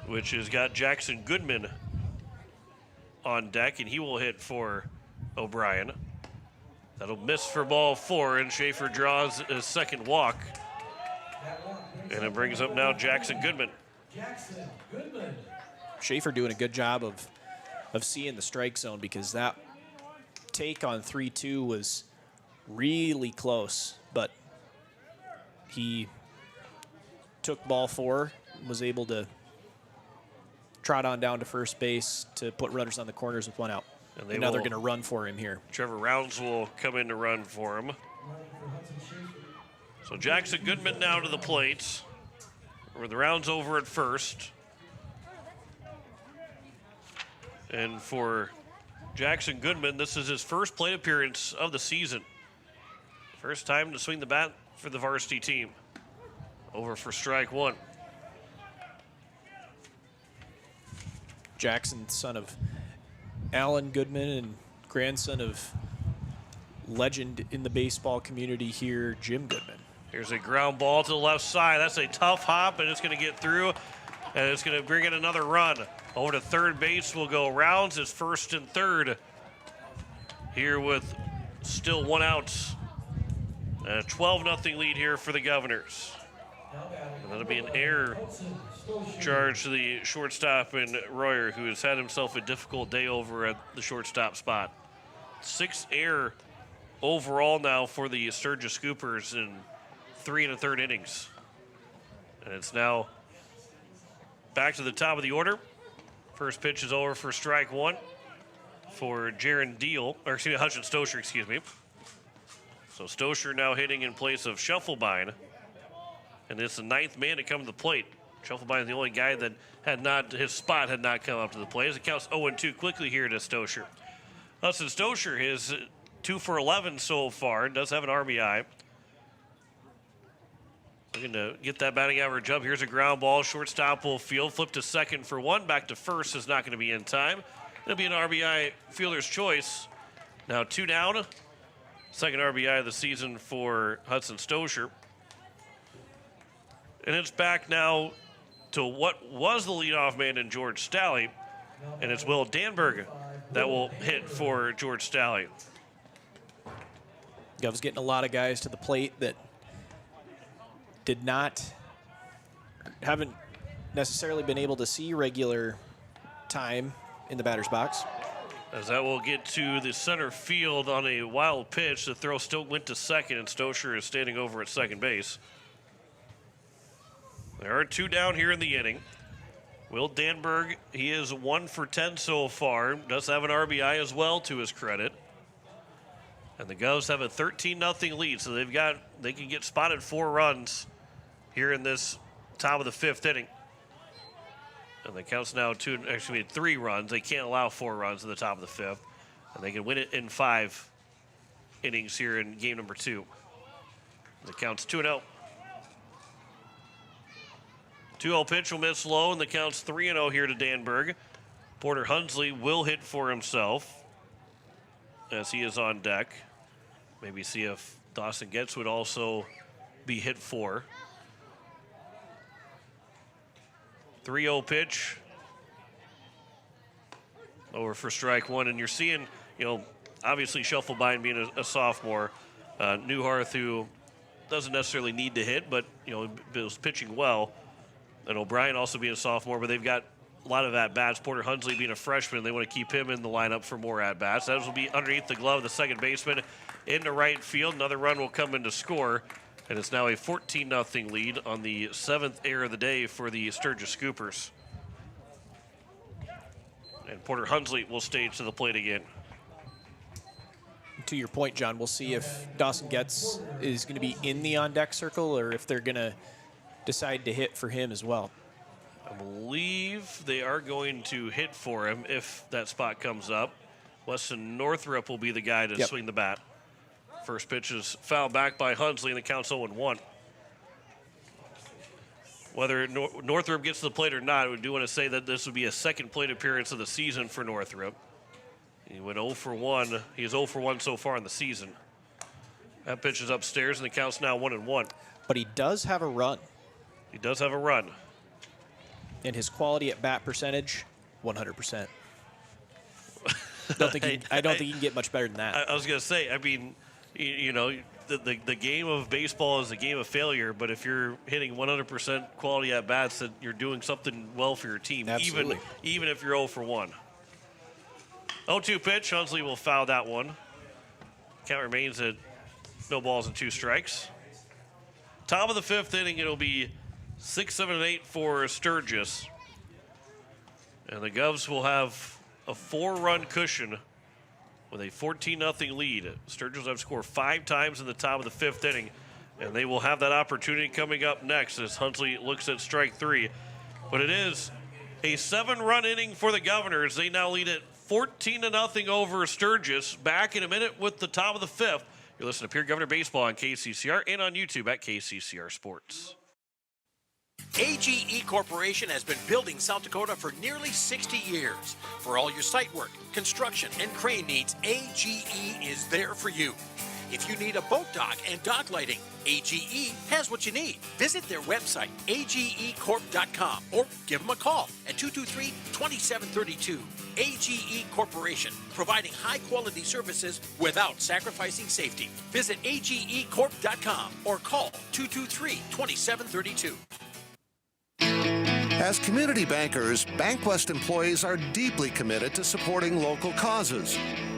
which has got Jackson Goodman on deck, and he will hit for O'Brien. That'll miss for ball 4, and Schaefer draws his second walk. And it brings up now Jackson Goodman. Schaefer doing a good job of seeing the strike zone, because that take on 3-2 was really close, but he took ball 4, was able to trot on down to first base to put runners on the corners with one out. And now they're going to run for him here. Trevor Rounds will come in to run for him. So Jackson Goodman now to the plate, with the Rounds over at first. And for Jackson Goodman, this is his first plate appearance of the season. First time to swing the bat for the varsity team. Over for strike 1. Jackson, son of Alan Goodman and grandson of legend in the baseball community here, Jim Goodman. Here's a ground ball to the left side. That's a tough hop, and it's going to get through, and it's going to bring in another run. Over to third base will go Rounds, his first and third. Here with still one out. And a 12-0 lead here for the Governors. And that'll be an error charge to the shortstop in Royer, who has had himself a difficult day over at the shortstop spot. 6 error overall now for the Sturgis Scoopers in 3 1/3 innings. And it's now back to the top of the order. First pitch is over for strike 1 for Hudson Stosher, excuse me. So Stosher now hitting in place of Scheffelbein. And it's the 9th man to come to the plate. Scheffelbein is the only guy that his spot had not come up to the plate. As it counts 0-2 quickly here to Stosher. Hudson Stosher is 2 for 11 so far, does have an RBI. Looking to get that batting average up. Here's a ground ball. Shortstop will field. Flip to second for 1. Back to first is not going to be in time. It'll be an RBI fielder's choice. Now 2 down. Second RBI of the season for Hudson Stosher. And it's back now to what was the leadoff man in George Stalley. And it's Will Danberg that will hit for George Stalley. Gov's getting a lot of guys to the plate that haven't necessarily been able to see regular time in the batter's box. As that will get to the center field on a wild pitch. The throw still went to second, and Stoscher is standing over at second base. There are 2 down here in the inning. Will Danberg, he is 1 for 10 so far. Does have an RBI as well, to his credit. And the Govs have a 13-0 lead, so they can get spotted 4 runs here in this top of the 5th inning. And the count's now 3 runs. They can't allow 4 runs in the top of the 5th. And they can win it in 5 innings here in game number 2. The count's 2-0. 2-0 pitch will miss low, and the count's 3-0 here to Danberg. Porter Hunsley will hit for himself as he is on deck. Maybe see if Dawson Getz would also be hit for. 3-0 pitch. Over for strike 1, and you're seeing, obviously Schuffelbein being a sophomore, Newharth, who doesn't necessarily need to hit, but, was pitching well. And O'Brien also being a sophomore, but they've got a lot of at-bats. Porter Hunsley being a freshman, they want to keep him in the lineup for more at-bats. That will be underneath the glove of the second baseman into right field. Another run will come in to score, and it's now a 14-0 lead on the 7th error of the day for the Sturgis Scoopers. And Porter Hunsley will stage to the plate again. To your point, John, we'll see if Dawson Getz is going to be in the on-deck circle or if they're going to decide to hit for him as well. I believe they are going to hit for him if that spot comes up. Weston Northrup will be the guy to swing the bat. First pitch is fouled back by Hunsley, and the count's 0-1. Whether Northrup gets to the plate or not, we do want to say that this would be a second plate appearance of the season for Northrup. He went 0 for 1. He is 0 for 1 so far in the season. That pitch is upstairs, and the count's now 1-1. But he does have a run. He does have a run. And his quality at bat percentage, 100%. I don't think he can get much better than that. I was going to say, I mean, the game of baseball is a game of failure, but if you're hitting 100% quality at bats, then you're doing something well for your team, even if you're 0 for 1. 0-2 pitch. Hunsley will foul that one. Count remains at no balls and 2 strikes. Top of the 5th inning, it'll be 6, 7, and 8 for Sturgis. And the Govs will have a 4-run cushion with a 14-0 lead. Sturgis have scored 5 times in the top of the 5th inning, and they will have that opportunity coming up next as Hunsley looks at strike 3. But it is a 7-run inning for the Governors. They now lead it 14-0 over Sturgis. Back in a minute with the top of the 5th. You're listening to Pierre Governor Baseball on KCCR and on YouTube at KCCR Sports. AGE Corporation has been building South Dakota for nearly 60 years. For all your site work, construction, and crane needs, AGE is there for you. If you need a boat dock and dock lighting, AGE has what you need. Visit their website, agecorp.com, or give them a call at 223-2732. AGE Corporation, providing high-quality services without sacrificing safety. Visit agecorp.com or call 223-2732. As community bankers, BankWest employees are deeply committed to supporting local causes,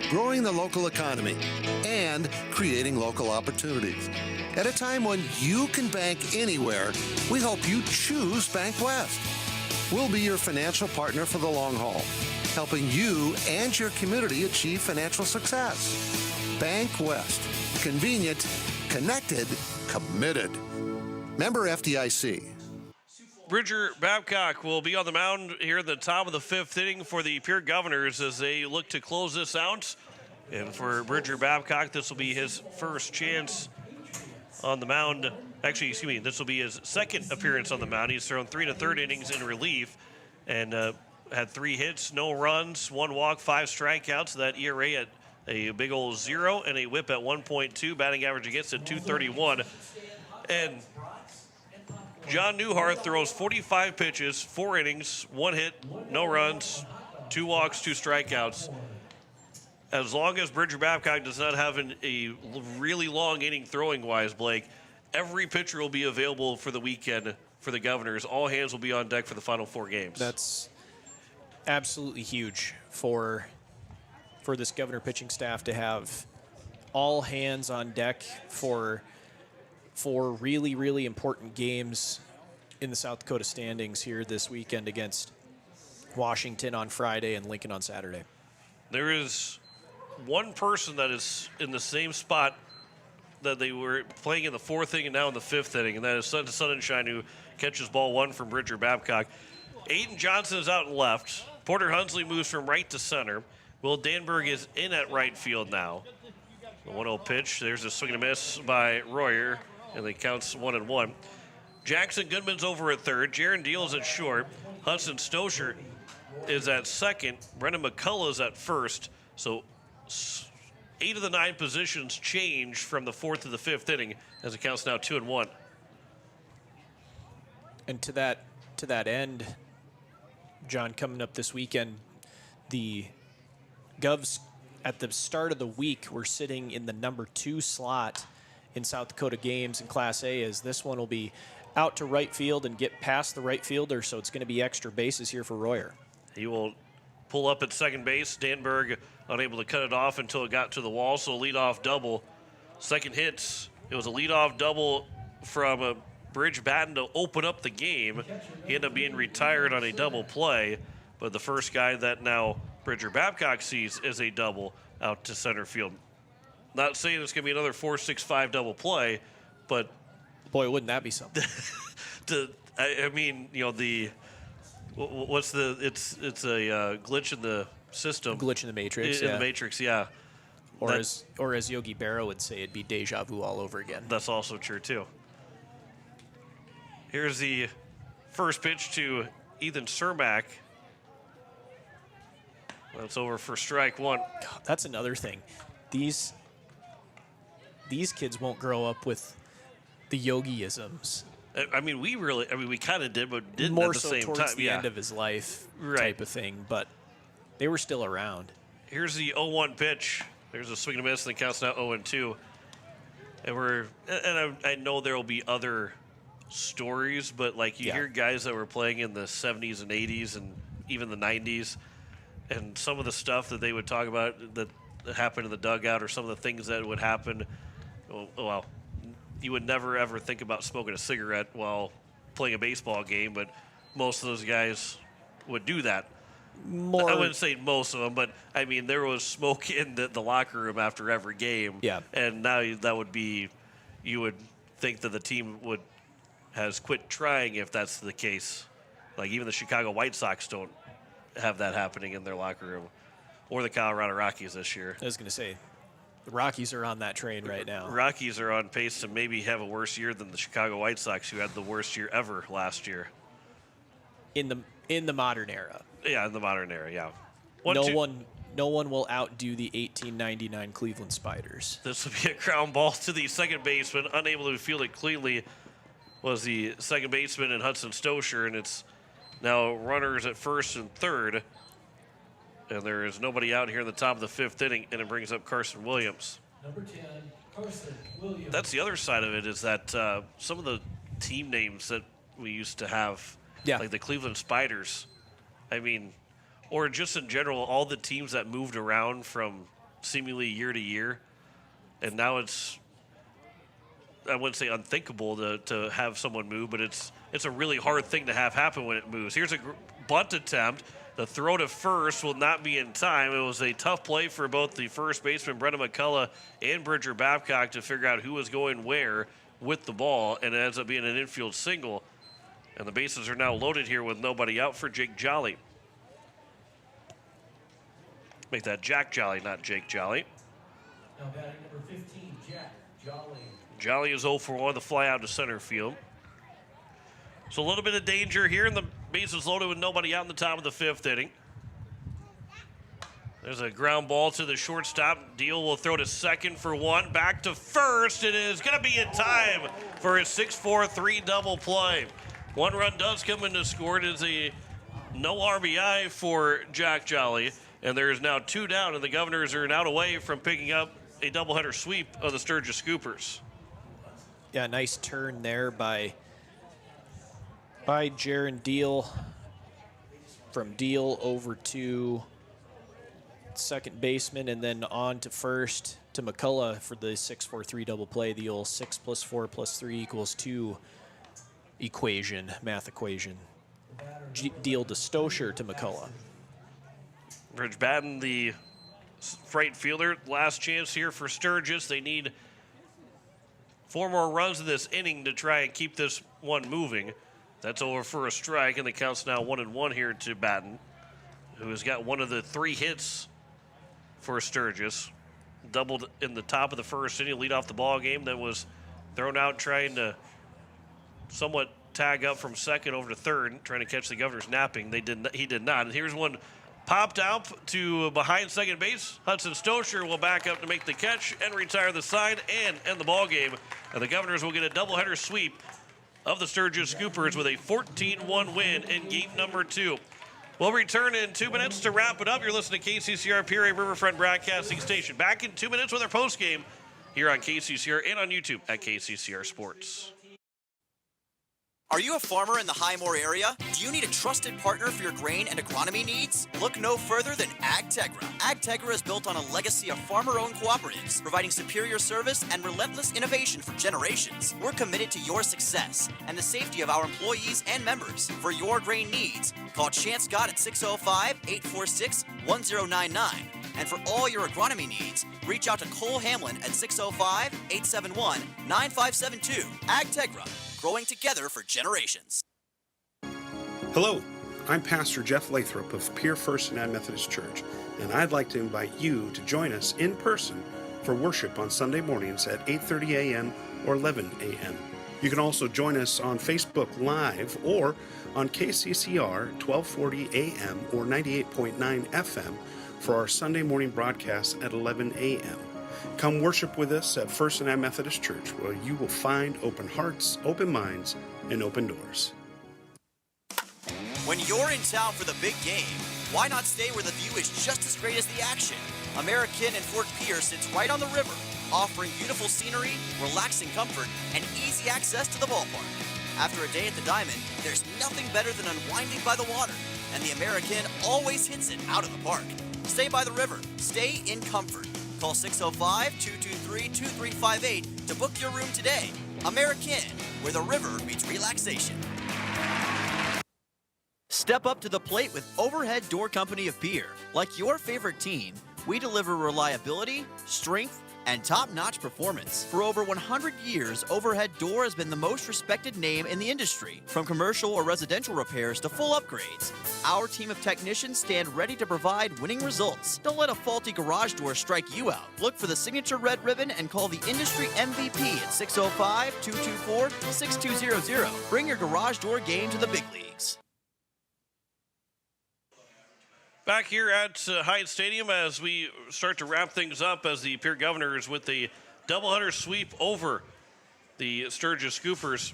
growing the local economy, and creating local opportunities. At a time when you can bank anywhere, we hope you choose BankWest. We'll be your financial partner for the long haul, helping you and your community achieve financial success. BankWest. Convenient, connected, committed. Member FDIC. Bridger Babcock will be on the mound here at the top of the 5th inning for the Pierre Governors as they look to close this out. And for Bridger Babcock, this will be his first chance on the mound. Actually, this will be his second appearance on the mound. He's thrown 3 1/3 innings in relief and had 3 hits, no runs, 1 walk, 5 strikeouts. That ERA at a big old 0 and a whip at 1.2. Batting average against at 231. And John Newhart throws 45 pitches, 4 innings, 1 hit, no runs, 2 walks, 2 strikeouts. As long as Bridger Babcock does not have a really long inning throwing-wise, Blake, every pitcher will be available for the weekend for the Governors. All hands will be on deck for the final 4 games. That's absolutely huge for this Governor pitching staff to have all hands on deck for really, really important games in the South Dakota standings here this weekend against Washington on Friday and Lincoln on Saturday. There is one person that is in the same spot that they were playing in the 4th inning and now in the 5th inning, and that is Sunshine, who catches ball 1 from Bridger Babcock. Aiden Johnson is out and left. Porter Hunsley moves from right to center. Will Danberg is in at right field now. The 1-0 pitch. There's a swing and a miss by Royer, and the count's 1-1. Jackson Goodman's over at third. Jaron Deal is at short. Hudson Stosher is at second. Brendan McCullough is at first. So 8 of the 9 positions change from the 4th to the 5th inning, as it counts now 2-1. And to that end, John, coming up this weekend, the Govs at the start of the week were sitting in the number 2 slot in South Dakota games in Class A, as this one will be out to right field and get past the right fielder, so it's going to be extra bases here for Royer. He will pull up at second base. Danberg unable to cut it off until it got to the wall, so leadoff double. Second hits, it was a leadoff double from Bridge Batten to open up the game. He ended up being retired on a double play, but the first guy that now Bridger Babcock sees is a double out to center field. Not saying it's going to be another 4-6-5 double play, but boy, wouldn't that be something? I mean, you know, what's the? It's a glitch in the system. Glitch in the matrix. In the matrix, yeah. Or as Yogi Berra would say, it'd be deja vu all over again. That's also true too. Here's the first pitch to Ethan Cermak. That's over for strike 1. God, that's another thing. These kids won't grow up with the Yogi-isms. I mean, we kind of did, but didn't more at the so same towards time. the end of his life type of thing, but they were still around. Here's the 0-1 pitch. There's a swing and a miss, and the count's now 0-2. And I know there will be other stories, but like you hear guys that were playing in the 70s and 80s and even the 90s, and some of the stuff that they would talk about that happened in the dugout, or some of the things that would happen. Well, you would never ever think about smoking a cigarette while playing a baseball game, but most of those guys would do that. I wouldn't say most of them, but I mean there was smoke in the locker room after every game. Yeah. And now that would be, you would think that the team has quit trying if that's the case. Like even the Chicago White Sox don't have that happening in their locker room, or the Colorado Rockies this year. I was going to say, the Rockies are on that train right now. Rockies are on pace to maybe have a worse year than the Chicago White Sox, who had the worst year ever last year. In the modern era. Yeah, in the modern era, yeah. No one will outdo the 1899 Cleveland Spiders. This will be a ground ball to the second baseman. Unable to field it cleanly was the second baseman in Hudson Stosher, and it's now runners at first and third. And there is nobody out here in the top of the 5th inning, and it brings up Carson Williams. Number 10, Carson Williams. That's the other side of it, is that some of the team names that we used to have, like the Cleveland Spiders, I mean, or just in general, all the teams that moved around from seemingly year to year, and now it's, I wouldn't say unthinkable to have someone move, but it's a really hard thing to have happen when it moves. Here's a bunt attempt. The throw to first will not be in time. It was a tough play for both the first baseman, Brendan McCullough, and Bridger Babcock to figure out who was going where with the ball, and it ends up being an infield single. And the bases are now loaded here with nobody out for Jake Jolly. Make that Jack Jolly, not Jake Jolly. Now batting number 15, Jack Jolly. Jolly is 0 for 1, the fly out to center field. So a little bit of danger here, and the bases loaded with nobody out in the top of the 5th inning. There's a ground ball to the shortstop. Deal will throw to second for 1. Back to first. It is going to be in time for his 6-4-3 double play. 1 run does come in to score. It is a no RBI for Jack Jolly. And there is now 2 down, and the Governors are now away from picking up a doubleheader sweep of the Sturgis Scoopers. Yeah, nice turn there by by Jaron Deal. From Deal over to second baseman and then on to first to McCullough for the 6-4-3 double play, the old 6 + 4 + 3 = 2 equation, math equation. Deal to Stosher to McCullough. Bridge Batten, the right fielder. Last chance here for Sturgis. They need 4 more runs in this inning to try and keep this one moving. That's over for a strike, and the count's now 1-1 here to Batten, who has got one of the 3 hits for Sturgis. Doubled in the top of the first inning, lead off the ball game, then was thrown out trying to somewhat tag up from second over to third, trying to catch the Governors napping. He did not. And here's one popped out to behind second base. Hudson Stosher will back up to make the catch and retire the side and end the ball game. And the Governors will get a doubleheader sweep of the Sturgis Scoopers with a 14-1 win in game number 2. We'll return in 2 minutes to wrap it up. You're listening to KCCR Pierre Riverfront Broadcasting Station. Back in 2 minutes with our postgame here on KCCR and on YouTube at KCCR Sports. Are you a farmer in the Highmore area? Do you need a trusted partner for your grain and agronomy needs? Look no further than AgTegra. AgTegra is built on a legacy of farmer-owned cooperatives, providing superior service and relentless innovation for generations. We're committed to your success and the safety of our employees and members. For your grain needs, call Chance Scott at 605-846-1099. And for all your agronomy needs, reach out to Cole Hamlin at 605-871-9572. AgTegra. Growing together for generations. Hello, I'm Pastor Jeff Lathrop of Pierre First United Methodist Church, and I'd like to invite you to join us in person for worship on Sunday mornings at 8:30 a.m. or 11 a.m. You can also join us on Facebook Live or on KCCR 1240 a.m. or 98.9 FM for our Sunday morning broadcast at 11 a.m. Come worship with us at First United Methodist Church, where you will find open hearts, open minds, and open doors. When you're in town for the big game, why not stay where the view is just as great as the action? American and Fort Pierre sits right on the river, offering beautiful scenery, relaxing comfort, and easy access to the ballpark. After a day at the Diamond, there's nothing better than unwinding by the water, and the American always hits it out of the park. Stay by the river. Stay in comfort. Call 605-223-2358 to book your room today. American, where the river meets relaxation. Step up to the plate with Overhead Door Company of Pierre. Like your favorite team, we deliver reliability, strength, and top-notch performance. For over 100 years, Overhead Door has been the most respected name in the industry. From commercial or residential repairs to full upgrades, our team of technicians stand ready to provide winning results. Don't let a faulty garage door strike you out. Look for the signature red ribbon and call the industry MVP at 605-224-6200. Bring your garage door game to the big leagues. Back here at Hyatt Stadium as we start to wrap things up as the Pierre Governors with a doubleheader sweep over the Sturgis Scoopers.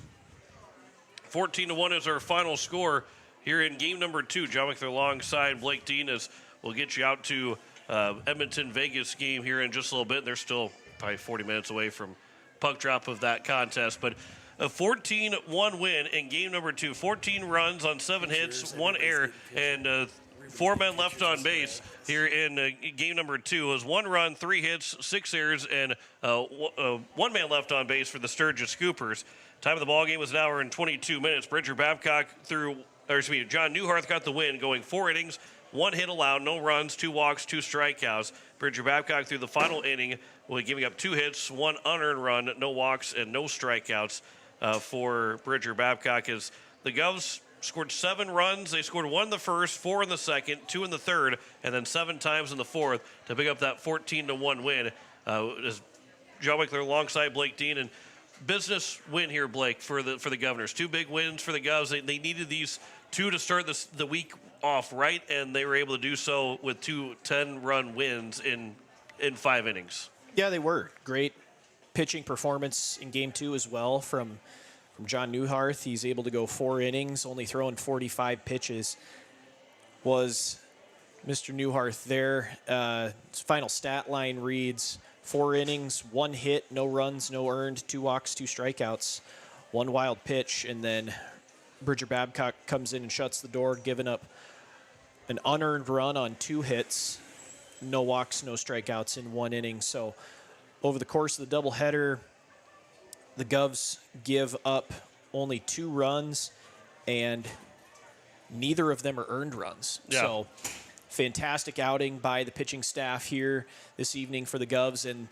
14-1 is our final score here in game number 2. John McClure alongside Blake Dean as we'll get you out to Edmonton-Vegas game here in just a little bit. They're still probably 40 minutes away from puck drop of that contest, but a 14-1 win in game number 2. 14 runs on 7 hits, 1 error, and 4 men left on base here in game number 2. It was 1 run, 3 hits, 6 errors, and 1 man left on base for the Sturgis Scoopers. Time of the ball game was an hour and 22 minutes. John Newharth got the win, going 4 innings, 1 hit allowed, no runs, 2 walks, 2 strikeouts. Bridger Babcock through the final inning, giving up 2 hits, 1 unearned run, no walks, and no strikeouts for Bridger Babcock as the Govs scored 7 runs. They scored 1 in the first, 4 in the second, 2 in the third, and then 7 times in the fourth to pick up that 14-1 win. As John McClure alongside Blake Dean, and business win here, Blake, for the Governors. 2 big wins for the Govs. They needed these 2 to start the week off right, and they were able to do so with 2 10-run wins in 5 innings. Yeah, they were. Great pitching performance in game 2 as well from John Newharth. He's able to go 4 innings, only throwing 45 pitches. Was Mr. Newharth there? His final stat line reads 4 innings, 1 hit, no runs, no earned, 2 walks, 2 strikeouts, 1 wild pitch, and then Bridger Babcock comes in and shuts the door, giving up an unearned run on 2 hits, no walks, no strikeouts in 1 inning. So over the course of the doubleheader, the Govs give up only 2 runs, and neither of them are earned runs. Yeah. So fantastic outing by the pitching staff here this evening for the Govs. And,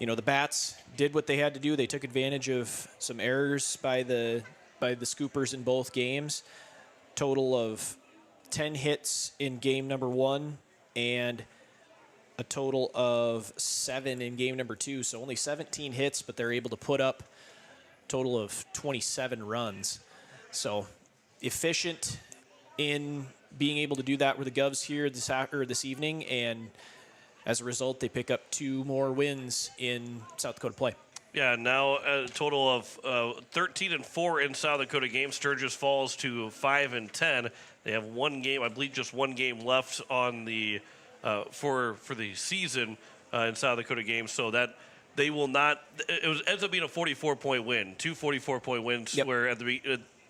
the Bats did what they had to do. They took advantage of some errors by the Scoopers in both games. Total of 10 hits in game number 1 and a total of 7 in game number 2. So only 17 hits, but they're able to put up a total of 27 runs. So efficient in being able to do that with the Govs here this evening, and as a result, they pick up 2 more wins in South Dakota play. Yeah, now a total of 13-4 in South Dakota games. Sturgis falls to 5-10. They have 1 game, I believe, just 1 game left on the for the season in South Dakota games. So that they will not. Ends up being a 44-point win, 2 44-point wins. Yep. Where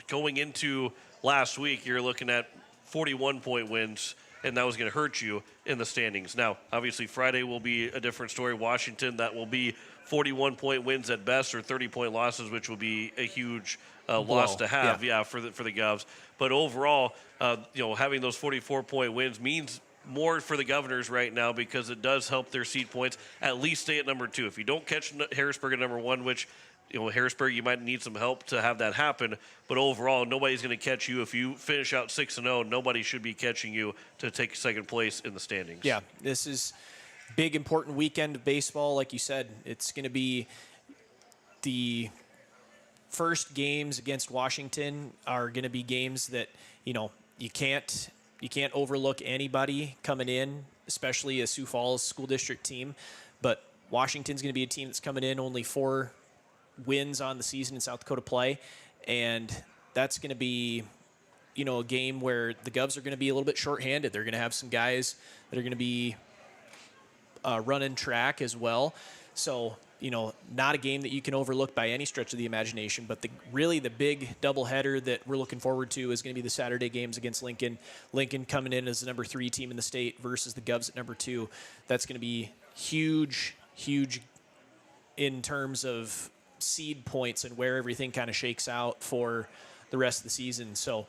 going into last week, you're looking at 41-point wins, and that was going to hurt you in the standings. Now, obviously, Friday will be a different story. Washington, that will be 41-point wins at best, or 30-point losses, which will be a huge loss to have, for the Govs. But overall, having those 44-point wins means more for the Governors right now, because it does help their seed points at least stay at number 2. If you don't catch Harrisburg at number 1, which Harrisburg, you might need some help to have that happen. But overall, nobody's going to catch you. If you finish out 6-0, nobody should be catching you to take second place in the standings. Yeah, this is big, important weekend of baseball. Like you said, it's going to be the first games against Washington are going to be games that, you can't overlook anybody coming in, especially a Sioux Falls School District team. But Washington's going to be a team that's coming in only 4 wins on the season in South Dakota play, and that's going to be a game where the Govs are going to be a little bit shorthanded. They're going to have some guys that are going to be running track as well. So not a game that you can overlook by any stretch of the imagination, but the big doubleheader that we're looking forward to is going to be the Saturday games against Lincoln. Lincoln coming in as the number 3 team in the state versus the Govs at number 2. That's going to be huge in terms of seed points and where everything kind of shakes out for the rest of the season. So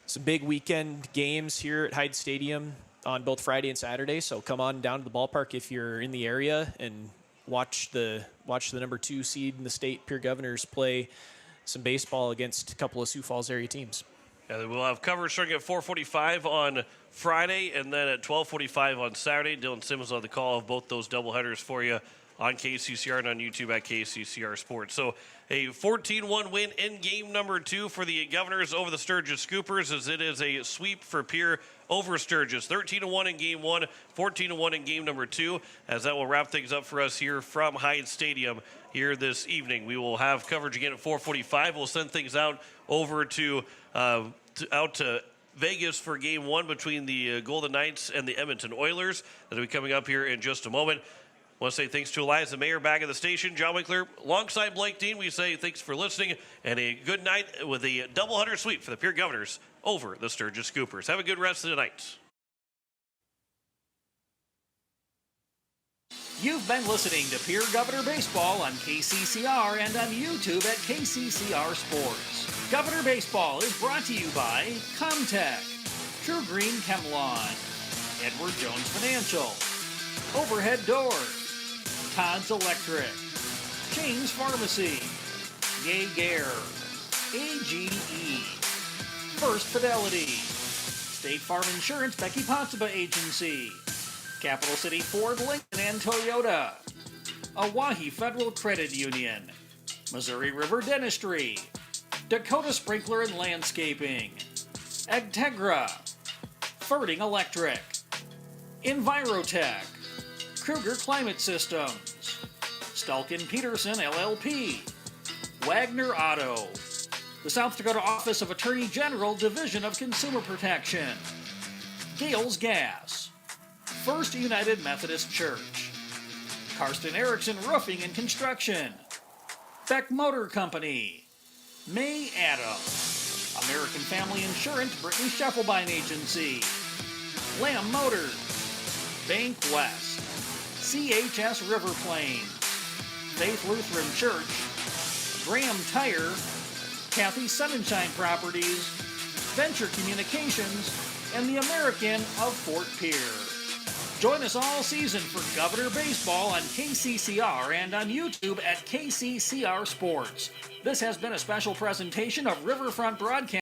some big weekend games here at Hyde Stadium on both Friday and Saturday. So come on down to the ballpark if you're in the area and watch the number 2 seed in the state, Pierre Governors, play some baseball against a couple of Sioux Falls area teams. Yeah, we'll have coverage starting at 4:45 on Friday, and then at 12:45 on Saturday. Dylan Simmons will have the call of both those doubleheaders for you on KCCR and on YouTube at KCCR Sports. So a 14-1 win in game number 2 for the Governors over the Sturgis Scoopers, as it is a sweep for Pierre over Sturgis. 13-1 in game 1, 14-1 in game number 2, as that will wrap things up for us here from Hyde Stadium here this evening. We will have coverage again at 4:45. We'll send things out over to Vegas for game 1 between the Golden Knights and the Edmonton Oilers. That'll be coming up here in just a moment. I want to say thanks to Eliza Mayer back at the station. John Winkler alongside Blake Dean. We say thanks for listening and a good night with a doubleheader sweep for the Pierre Governors over the Sturgis Scoopers. Have a good rest of the night. You've been listening to Pierre Governor Baseball on KCCR and on YouTube at KCCR Sports. Governor Baseball is brought to you by Comtech, True Green Chemlon, Edward Jones Financial, Overhead Doors, Todd's Electric, James Pharmacy, Yay Gare, AGE, First Fidelity, State Farm Insurance Becky Ponsaba Agency, Capital City Ford, Lincoln, and Toyota, Owyhee Federal Credit Union, Missouri River Dentistry, Dakota Sprinkler and Landscaping, Agtegra, Ferding Electric, Envirotech, Kruger Climate Systems, Stalkin Peterson LLP, Wagner Auto, the South Dakota Office of Attorney General, Division of Consumer Protection, Gales Gas, First United Methodist Church, Karsten Erickson Roofing and Construction, Beck Motor Company, May Adams, American Family Insurance, Brittany Scheffelbein Agency, Lamb Motors, Bank West, CHS River Plains, Faith Lutheran Church, Graham Tire, Kathy Sunshine Properties, Venture Communications, and the American of Fort Pierre. Join us all season for Governor Baseball on KCCR and on YouTube at KCCR Sports. This has been a special presentation of Riverfront Broadcast.